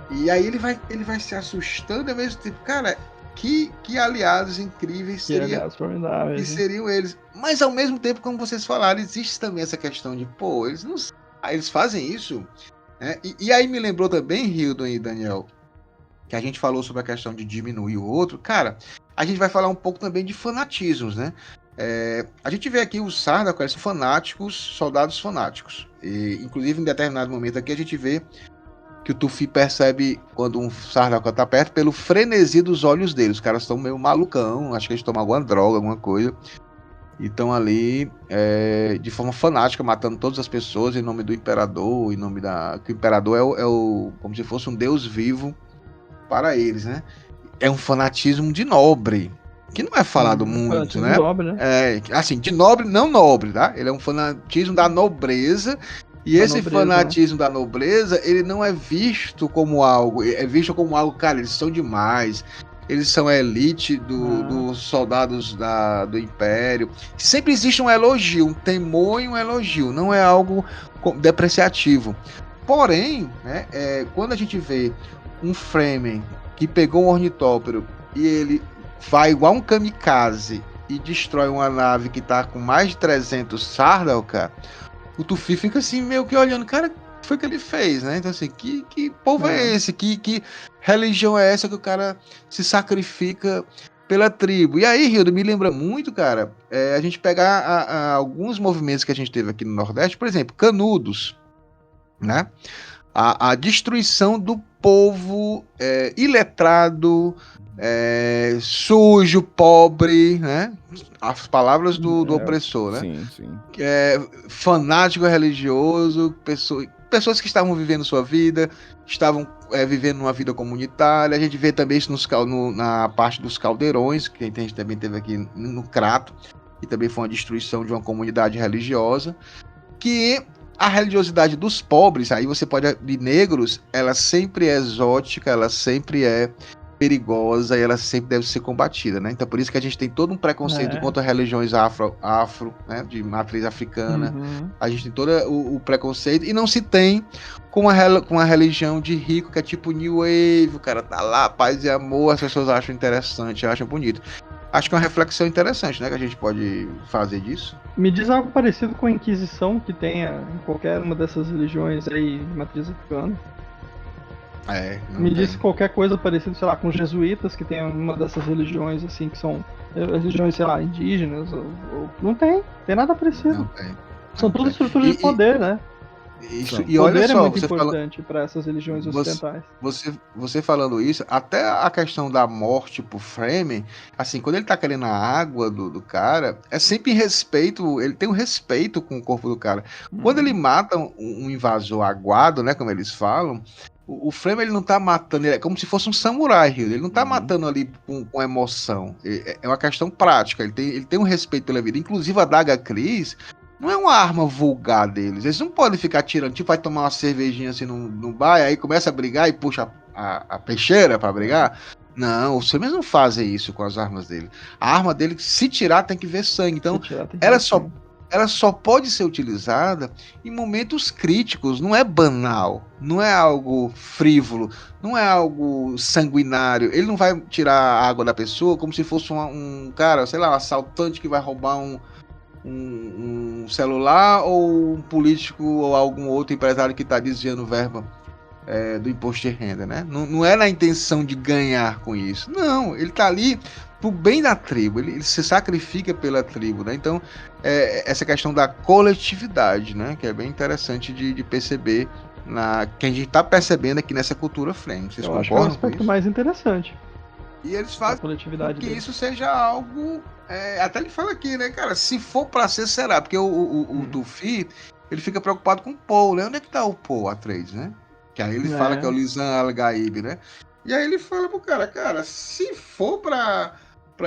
E aí ele vai se assustando ao mesmo tempo. Cara, que aliados incríveis seriam eles. Mas ao mesmo tempo, como vocês falaram, existe também essa questão de, pô, eles fazem isso, né? E aí me lembrou também, Hildon e Daniel, que a gente falou sobre a questão de diminuir o outro. Cara, a gente vai falar um pouco também de fanatismos, né? A gente vê aqui os Sardaukar, eles são fanáticos, soldados fanáticos. E, inclusive, em determinado momento aqui, a gente vê que o Tufi percebe quando um Sardaukar tá perto pelo frenesi dos olhos deles. Os caras estão meio malucão, acho que eles tomam alguma droga, alguma coisa. E estão ali de forma fanática, matando todas as pessoas em nome do Imperador, que o Imperador é como se fosse um deus vivo para eles, né? É um fanatismo de nobre, que não é falado muito, né? Nobre, né? Assim, de nobre, não nobre, tá? Ele é um fanatismo da nobreza, e esse fanatismo da nobreza, ele não é visto como algo, é visto como algo, cara, eles são demais, eles são a elite dos soldados do Império. Sempre existe um elogio, um temor e um elogio, não é algo depreciativo. Porém, né, quando a gente vê um Fremen que pegou um ornitóptero e ele vai igual um kamikaze e destrói uma nave que tá com mais de 300 Sardaukar, o Tufi fica assim meio que olhando, cara, o que foi que ele fez, né? Então assim, que povo é esse? Que religião é essa que o cara se sacrifica pela tribo? E aí, Hildo, me lembra muito, cara, a gente pegar alguns movimentos que a gente teve aqui no Nordeste, por exemplo, Canudos, né? a destruição do povo iletrado, sujo, pobre, né? As palavras do opressor, né? Sim. Fanático religioso, pessoas que estavam vivendo sua vida, estavam vivendo uma vida comunitária. A gente vê também isso na parte dos caldeirões, que a gente também teve aqui no Crato, que também foi uma destruição de uma comunidade religiosa, que a religiosidade dos pobres, aí você pode, de negros, ela sempre é exótica, ela sempre é perigosa e ela sempre deve ser combatida, né? Então por isso que a gente tem todo um preconceito contra religiões afro, né, de matriz africana. A gente tem todo o preconceito e não se tem com a religião de rico, que é tipo New Wave, o cara tá lá, paz e amor, as pessoas acham interessante, acham bonito. Acho que é uma reflexão interessante, né, que a gente pode fazer disso. Me diz algo parecido com a Inquisição que tenha em qualquer uma dessas religiões aí de matriz africana. Me diz qualquer coisa parecida, sei lá, com os jesuítas que tem uma dessas religiões assim, que são religiões, sei lá, indígenas, não tem nada parecido. Não tem. São todas estruturas de poder, né? Isso, e olha poder só, é muito você importante para essas religiões ocidentais. Você falando isso, até a questão da morte pro Frame, assim, quando ele tá querendo a água do cara, é sempre em respeito, ele tem um respeito com o corpo do cara. Quando ele mata um invasor aguado, né, como eles falam, o Frame ele não tá matando, ele é como se fosse um samurai, ele não tá matando ali com emoção, é uma questão prática, ele tem um respeito pela vida. Inclusive a Daga Cris não é uma arma vulgar deles. Eles não podem ficar tirando, tipo, vai tomar uma cervejinha assim no bar, aí começa a brigar e puxa a peixeira pra brigar. Não, os filmes não fazem isso com as armas dele. A arma dele, se tirar, tem que ver sangue. Então, ela só pode ser utilizada em momentos críticos. Não é banal, não é algo frívolo, não é algo sanguinário. Ele não vai tirar a água da pessoa como se fosse um cara, sei lá, um assaltante que vai roubar um celular, ou um político ou algum outro empresário que está desviando verba do imposto de renda, né? Não é na intenção de ganhar com isso. Não, ele está ali pro bem da tribo, ele se sacrifica pela tribo, né? Então, essa questão da coletividade, né? Que é bem interessante de perceber, que a gente está percebendo aqui nessa cultura Frame. Vocês concordam? Acho que é o aspecto mais interessante. E eles fazem que isso seja algo. Até ele fala aqui, né, cara? Se for pra ser, será? Porque o Tufi, ele fica preocupado com o Paul, né? Onde é que tá o Paul A3, né? Que aí ele fala que é o Lisan Al-Gaib, né? E aí ele fala pro cara, se for pra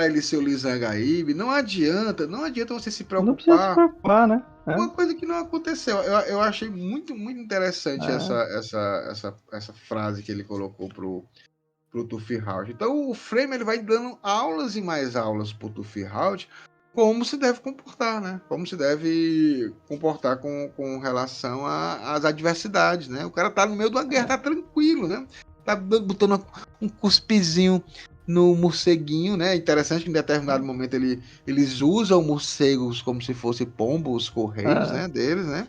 ele ser o Lisan Al-Gaib, não adianta você se preocupar. Não precisa se preocupar, né? Uma coisa que não aconteceu. Eu achei muito, muito interessante essa frase que ele colocou pro Tufi Howard. Então o Frame ele vai dando aulas e mais aulas pro Tufi Howard como se deve comportar, né? Como se deve comportar com relação às adversidades, né? O cara tá no meio de uma guerra, tá tranquilo, né? Tá botando um cuspizinho no morceguinho, né? Interessante que em determinado momento eles usam morcegos como se fossem pombos, correios, né? Deles, né?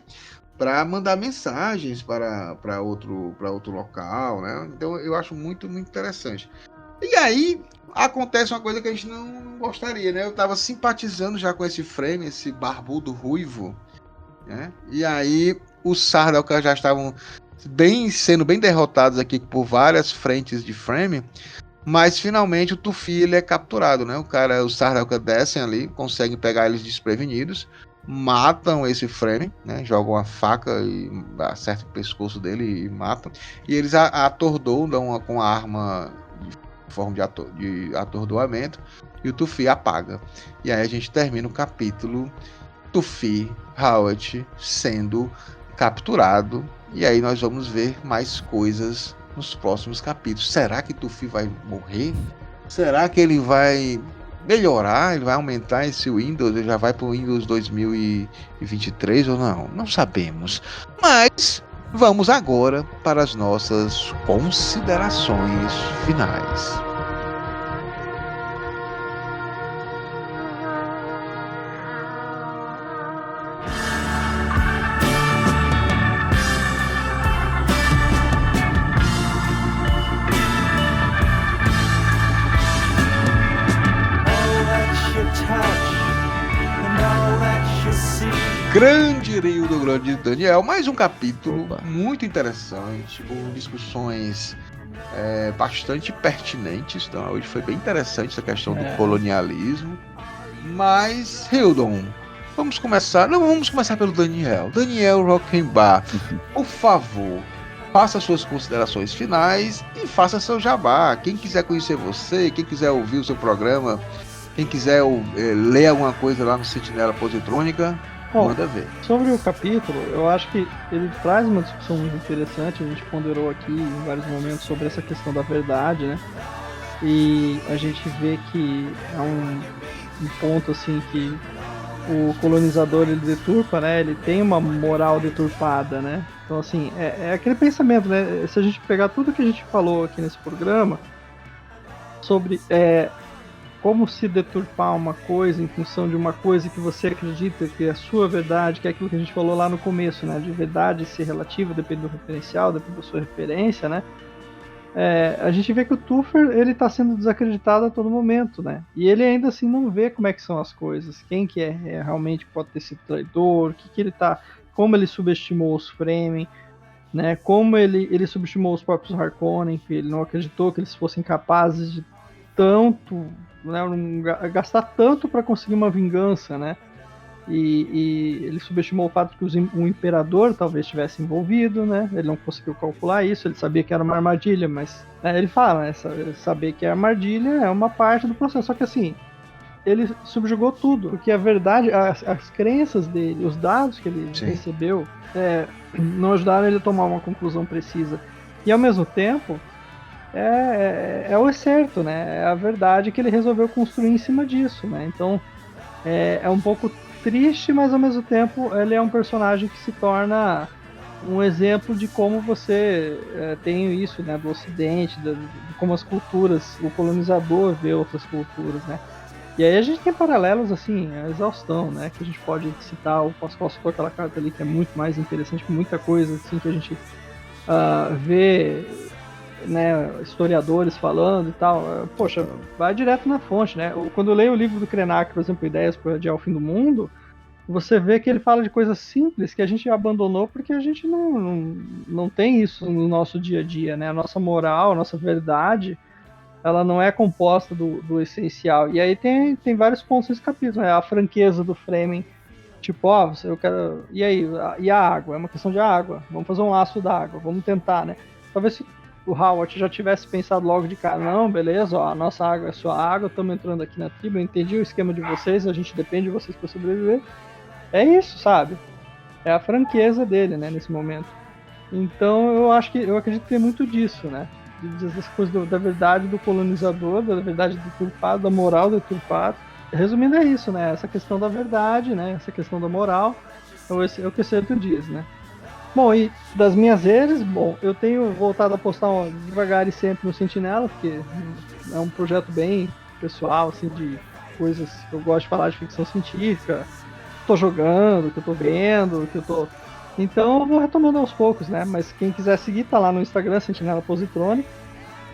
Para mandar mensagens para outro local, né? Então eu acho muito, muito interessante. E aí acontece uma coisa que a gente não gostaria, né? Eu tava simpatizando já com esse Frame, esse barbudo ruivo, né? E aí os Sardaukar já estavam sendo bem derrotados aqui por várias frentes de Frame, mas finalmente o Tufi ele é capturado, né? Os Sardaukar descem ali, conseguem pegar eles desprevenidos, matam esse Frame, né? Jogam a faca e acertam o pescoço dele e matam. E eles atordoam com a arma de forma de atordoamento, e o Tufi apaga. E aí a gente termina o capítulo Tufi Howard sendo capturado. E aí nós vamos ver mais coisas nos próximos capítulos. Será que Tufi vai morrer? Será que ele vai melhorar? Ele vai aumentar esse Windows? Ele já vai para o Windows 2023 ou não? Não sabemos. Mas vamos agora para as nossas considerações finais. Touch and all that you see. grande Rio do Grande Daniel. Mais um capítulo Opa. muito interessante, com discussões bastante pertinentes. Então, hoje foi bem interessante essa questão do colonialismo. Mas, Hildon, vamos começar. Não, vamos começar pelo Daniel. Daniel Rockenbach, por favor, faça suas considerações finais e faça seu jabá. Quem quiser conhecer você, quem quiser ouvir o seu programa, quem quiser ler alguma coisa lá no Sentinela Positrônica, Bom, manda ver. sobre o capítulo, eu acho que ele traz uma discussão muito interessante. A gente ponderou aqui em vários momentos sobre essa questão da verdade, né? E a gente vê que é um ponto assim que o colonizador ele deturpa, né? Ele tem uma moral deturpada, né? Então assim, é aquele pensamento, né? Se a gente pegar tudo que a gente falou aqui nesse programa sobre como se deturpar uma coisa em função de uma coisa que você acredita que é a sua verdade, que é aquilo que a gente falou lá no começo, né? De verdade ser relativa, depende do referencial, depende da sua referência, né? A gente vê que o Tuffer, ele tá sendo desacreditado a todo momento, né? E ele ainda assim não vê como é que são as coisas, quem que realmente pode ter sido traidor, que ele tá, como ele subestimou os Fremen, né? Como ele subestimou os próprios Harkonnen, que ele não acreditou que eles fossem capazes de tanto, né, gastar tanto para conseguir uma vingança, né? E ele subestimou o fato de que o imperador talvez estivesse envolvido, né? Ele não conseguiu calcular isso, ele sabia que era uma armadilha, mas ele fala, né? Saber que é armadilha é uma parte do processo. Só que assim, ele subjugou tudo, porque a verdade, as crenças dele, os dados que ele recebeu, não ajudaram ele a tomar uma conclusão precisa. E ao mesmo tempo, é o certo, né? É a verdade que ele resolveu construir em cima disso, né? Então, é um pouco triste, mas ao mesmo tempo ele é um personagem que se torna um exemplo de como você tem isso, né, do Ocidente, de como as culturas, o colonizador vê outras culturas, né? E aí a gente tem paralelos, assim, a exaustão, né, que a gente pode citar. O Pascoal citou aquela carta ali que é muito mais interessante, muita coisa, assim, que a gente vê, né, historiadores falando e tal. Poxa, vai direto na fonte, né? Quando eu leio o livro do Krenak, por exemplo, Ideias para Adiar o Fim do Mundo, você vê que ele fala de coisas simples que a gente abandonou porque a gente não tem isso no nosso dia a dia, né? A nossa moral, a nossa verdade, ela não é composta do essencial. E aí tem vários pontos nesse capítulo, né? A franqueza do Fremen, tipo, eu quero... E aí? E a água? É uma questão de água. Vamos fazer um laço d'água, vamos tentar, né? Talvez se o Howard já tivesse pensado logo de cara, não, beleza, a nossa água é sua água, estamos entrando aqui na tribo, eu entendi o esquema de vocês, a gente depende de vocês para sobreviver. É isso, sabe? É a franqueza dele, né, nesse momento. Então eu acredito que tem muito disso, né? De dizer as coisas da verdade do colonizador, da verdade deturpada, da moral deturpada. Resumindo, é isso, né? Essa questão da verdade, né? Essa questão da moral, é o que o Certo diz, né? Bom, e das minhas redes, eu tenho voltado a postar devagar e sempre no Sentinela, porque é um projeto bem pessoal, assim, de coisas que eu gosto de falar de ficção científica, que tô jogando, que eu tô vendo, que eu tô... Então eu vou retomando aos poucos, né? Mas quem quiser seguir, tá lá no Instagram, Sentinela Positrônica.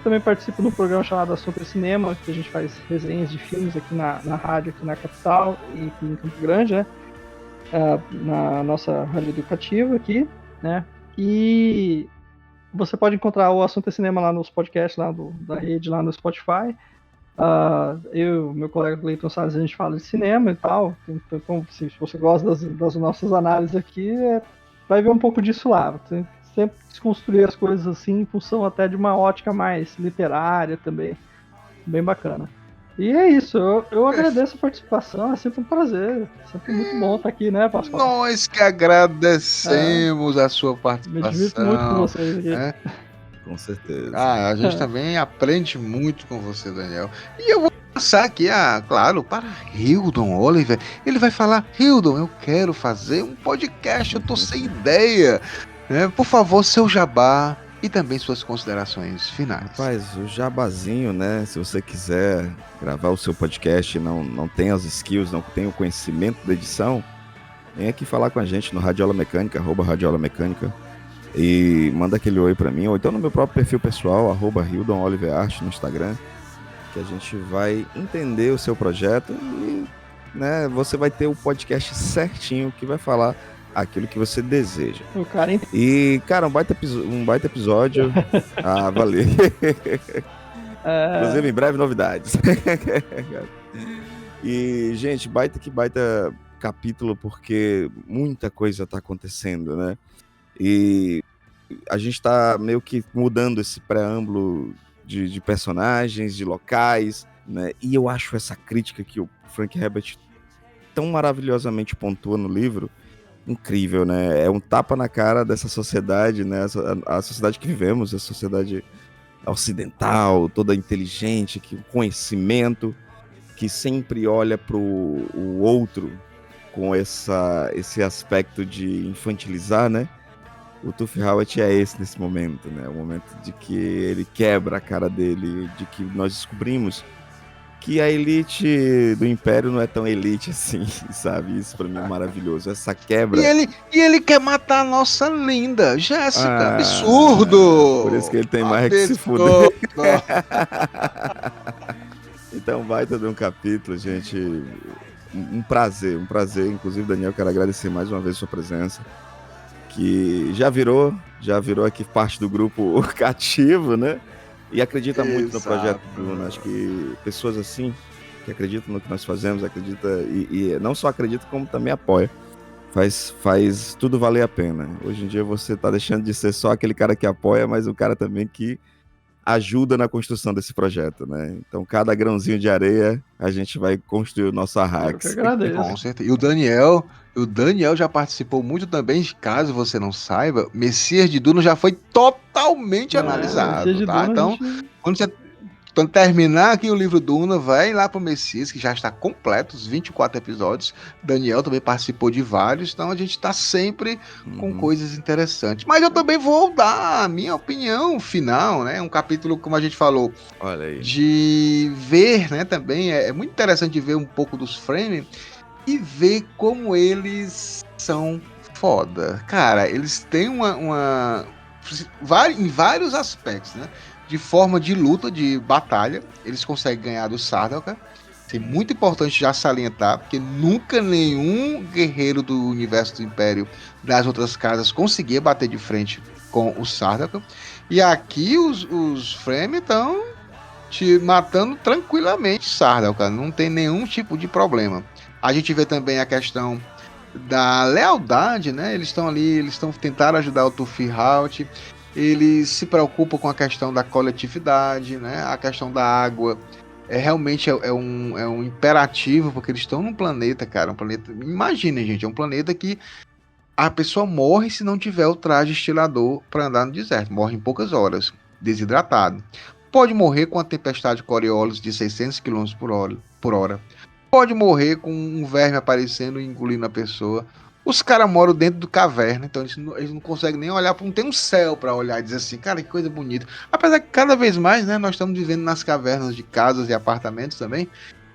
Também participo de um programa chamado Assunto é Cinema, que a gente faz resenhas de filmes aqui na rádio, aqui na capital e aqui em Campo Grande, né? Na nossa rádio educativa aqui, né? E você pode encontrar o Assunto é Cinema lá nos podcasts lá da rede, lá no Spotify. Eu e meu colega Cleiton Salles, a gente fala de cinema e tal. Então, se você gosta das nossas análises aqui, vai ver um pouco disso lá. Você sempre desconstruir as coisas assim em função até de uma ótica mais literária também. Bem bacana. E é isso, eu agradeço a participação, é sempre um prazer, sempre muito bom estar aqui, né, Pascoal? Nós que agradecemos a sua participação. Me divirto muito com vocês aqui. Né? Com certeza. A gente também aprende muito com você, Daniel. E eu vou passar aqui, claro, para Hildon Oliver. Ele vai falar, Hildon, eu quero fazer um podcast, eu tô sem ideia. Né? Por favor, seu jabá e também suas considerações finais. Rapaz, o jabazinho, né? Se você quiser gravar o seu podcast e não tem as skills, não tem o conhecimento da edição, vem aqui falar com a gente no Radiola Mecânica, @RadiolaMecânica, e manda aquele oi pra mim, ou então no meu próprio perfil pessoal, @HildonOliverArt no Instagram, que a gente vai entender o seu projeto e né, você vai ter o podcast certinho que vai falar aquilo que você deseja. O cara E, cara, um baita episódio. Ah, valeu. Inclusive, em breve, novidades. E, gente, baita capítulo, porque muita coisa tá acontecendo, né? E a gente tá meio que mudando esse preâmbulo de personagens, de locais, né? E eu acho essa crítica que o Frank Herbert tão maravilhosamente pontua no livro incrível, né? É um tapa na cara dessa sociedade, né? A sociedade que vivemos, a sociedade ocidental, toda inteligente, que conhecimento, que sempre olha para o outro com esse aspecto de infantilizar, né? O Tuff Howard é esse nesse momento, né? O momento de que ele quebra a cara dele, de que nós descobrimos que a elite do Império não é tão elite assim, sabe? Isso pra mim é maravilhoso. Essa quebra... E ele quer matar a nossa linda Jéssica. Absurdo! Por isso que ele tem mais que se fuder. Então, baita de um capítulo, gente. Um prazer. Inclusive, Daniel, quero agradecer mais uma vez a sua presença. Que já virou aqui parte do grupo cativo, né? E acredita muito no projeto Duna. Acho que pessoas assim, que acreditam no que nós fazemos, e não só acredita, como também apoia. Faz tudo valer a pena. Hoje em dia você tá deixando de ser só aquele cara que apoia, mas o cara também que ajuda na construção desse projeto, né? Então, cada grãozinho de areia, a gente vai construir o nosso Arrax. Eu que agradeço. Com certeza. E o Daniel já participou muito também, caso você não saiba, Messias de Duna já foi totalmente analisado, Messias de tá? Duna, Então, quando terminar aqui o livro Duna, vai lá pro Messias, que já está completo, os 24 episódios. Daniel também participou de vários, então a gente tá sempre com coisas interessantes. Mas eu também vou dar a minha opinião final, né? Um capítulo, como a gente falou, olha aí, de ver, né, também, é muito interessante ver um pouco dos frames e ver como eles são foda. Cara, eles têm em vários aspectos, né? De forma de luta, de batalha, eles conseguem ganhar do Sardaukar. Isso é muito importante já salientar, porque nunca nenhum guerreiro do universo do Império das outras casas conseguia bater de frente com o Sardaukar. E aqui os Fremen estão te matando tranquilamente Sardaukar, não tem nenhum tipo de problema. A gente vê também a questão da lealdade, né? Eles estão ali, eles estão tentando ajudar o Tufi Halt. Eles se preocupam com a questão da coletividade, né? A questão da água realmente é um imperativo, porque eles estão num planeta, cara, um planeta... Imaginem, gente, é um planeta que a pessoa morre se não tiver o traje estilador para andar no deserto. Morre em poucas horas, desidratado. Pode morrer com a tempestade Coriolis de 600 km por hora. Pode morrer com um verme aparecendo e engolindo a pessoa. Os caras moram dentro do caverna, então eles não conseguem nem olhar, não tem um céu para olhar e dizer assim, cara, que coisa bonita. Apesar que cada vez mais, né, nós estamos vivendo nas cavernas de casas e apartamentos também,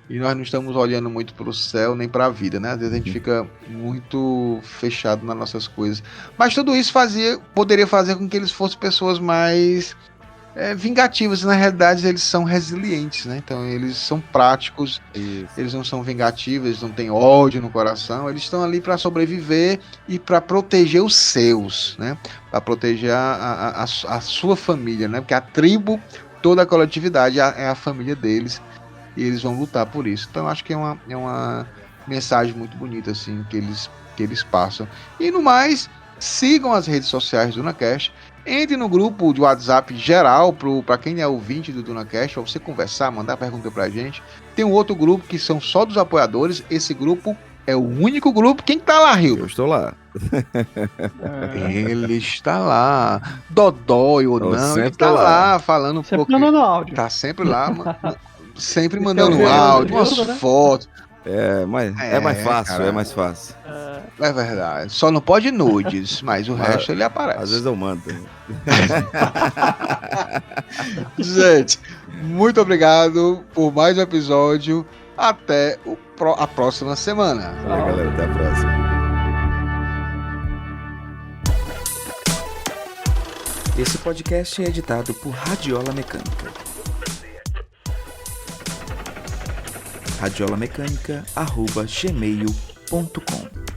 e nós não estamos olhando muito para o céu nem para a vida, né? Às vezes a gente fica muito fechado nas nossas coisas. Mas tudo isso poderia fazer com que eles fossem pessoas mais vingativas. Na realidade, eles são resilientes, né? Então eles são práticos. Isso. Eles não são vingativos, eles não têm ódio no coração, eles estão ali para sobreviver e para proteger os seus, né? Para proteger a sua família, né? Porque a tribo, toda a coletividade é a família deles e eles vão lutar por isso. Então acho que é uma mensagem muito bonita assim que eles passam. E no mais, sigam as redes sociais do DunaCast. Entre no grupo de WhatsApp geral, para quem é ouvinte do DunaCast, para você conversar, mandar pergunta pra gente. Tem um outro grupo que são só dos apoiadores. Esse grupo é o único grupo. Quem tá lá, Rio? Eu estou lá. Ele está lá. Dodói ou não, ele tá lá falando um pouco. Sempre mandando áudio. Tá sempre lá, sempre mandando áudio, umas fotos. É mais fácil, cara. É mais fácil. É verdade. Só não pode nudes, mas o resto ele aparece. Às vezes eu mando. Gente, muito obrigado por mais um episódio. Até a próxima semana. Valeu, galera. Até a próxima. Esse podcast é editado por Radiola Mecânica. radiolamecânica@gmail.com.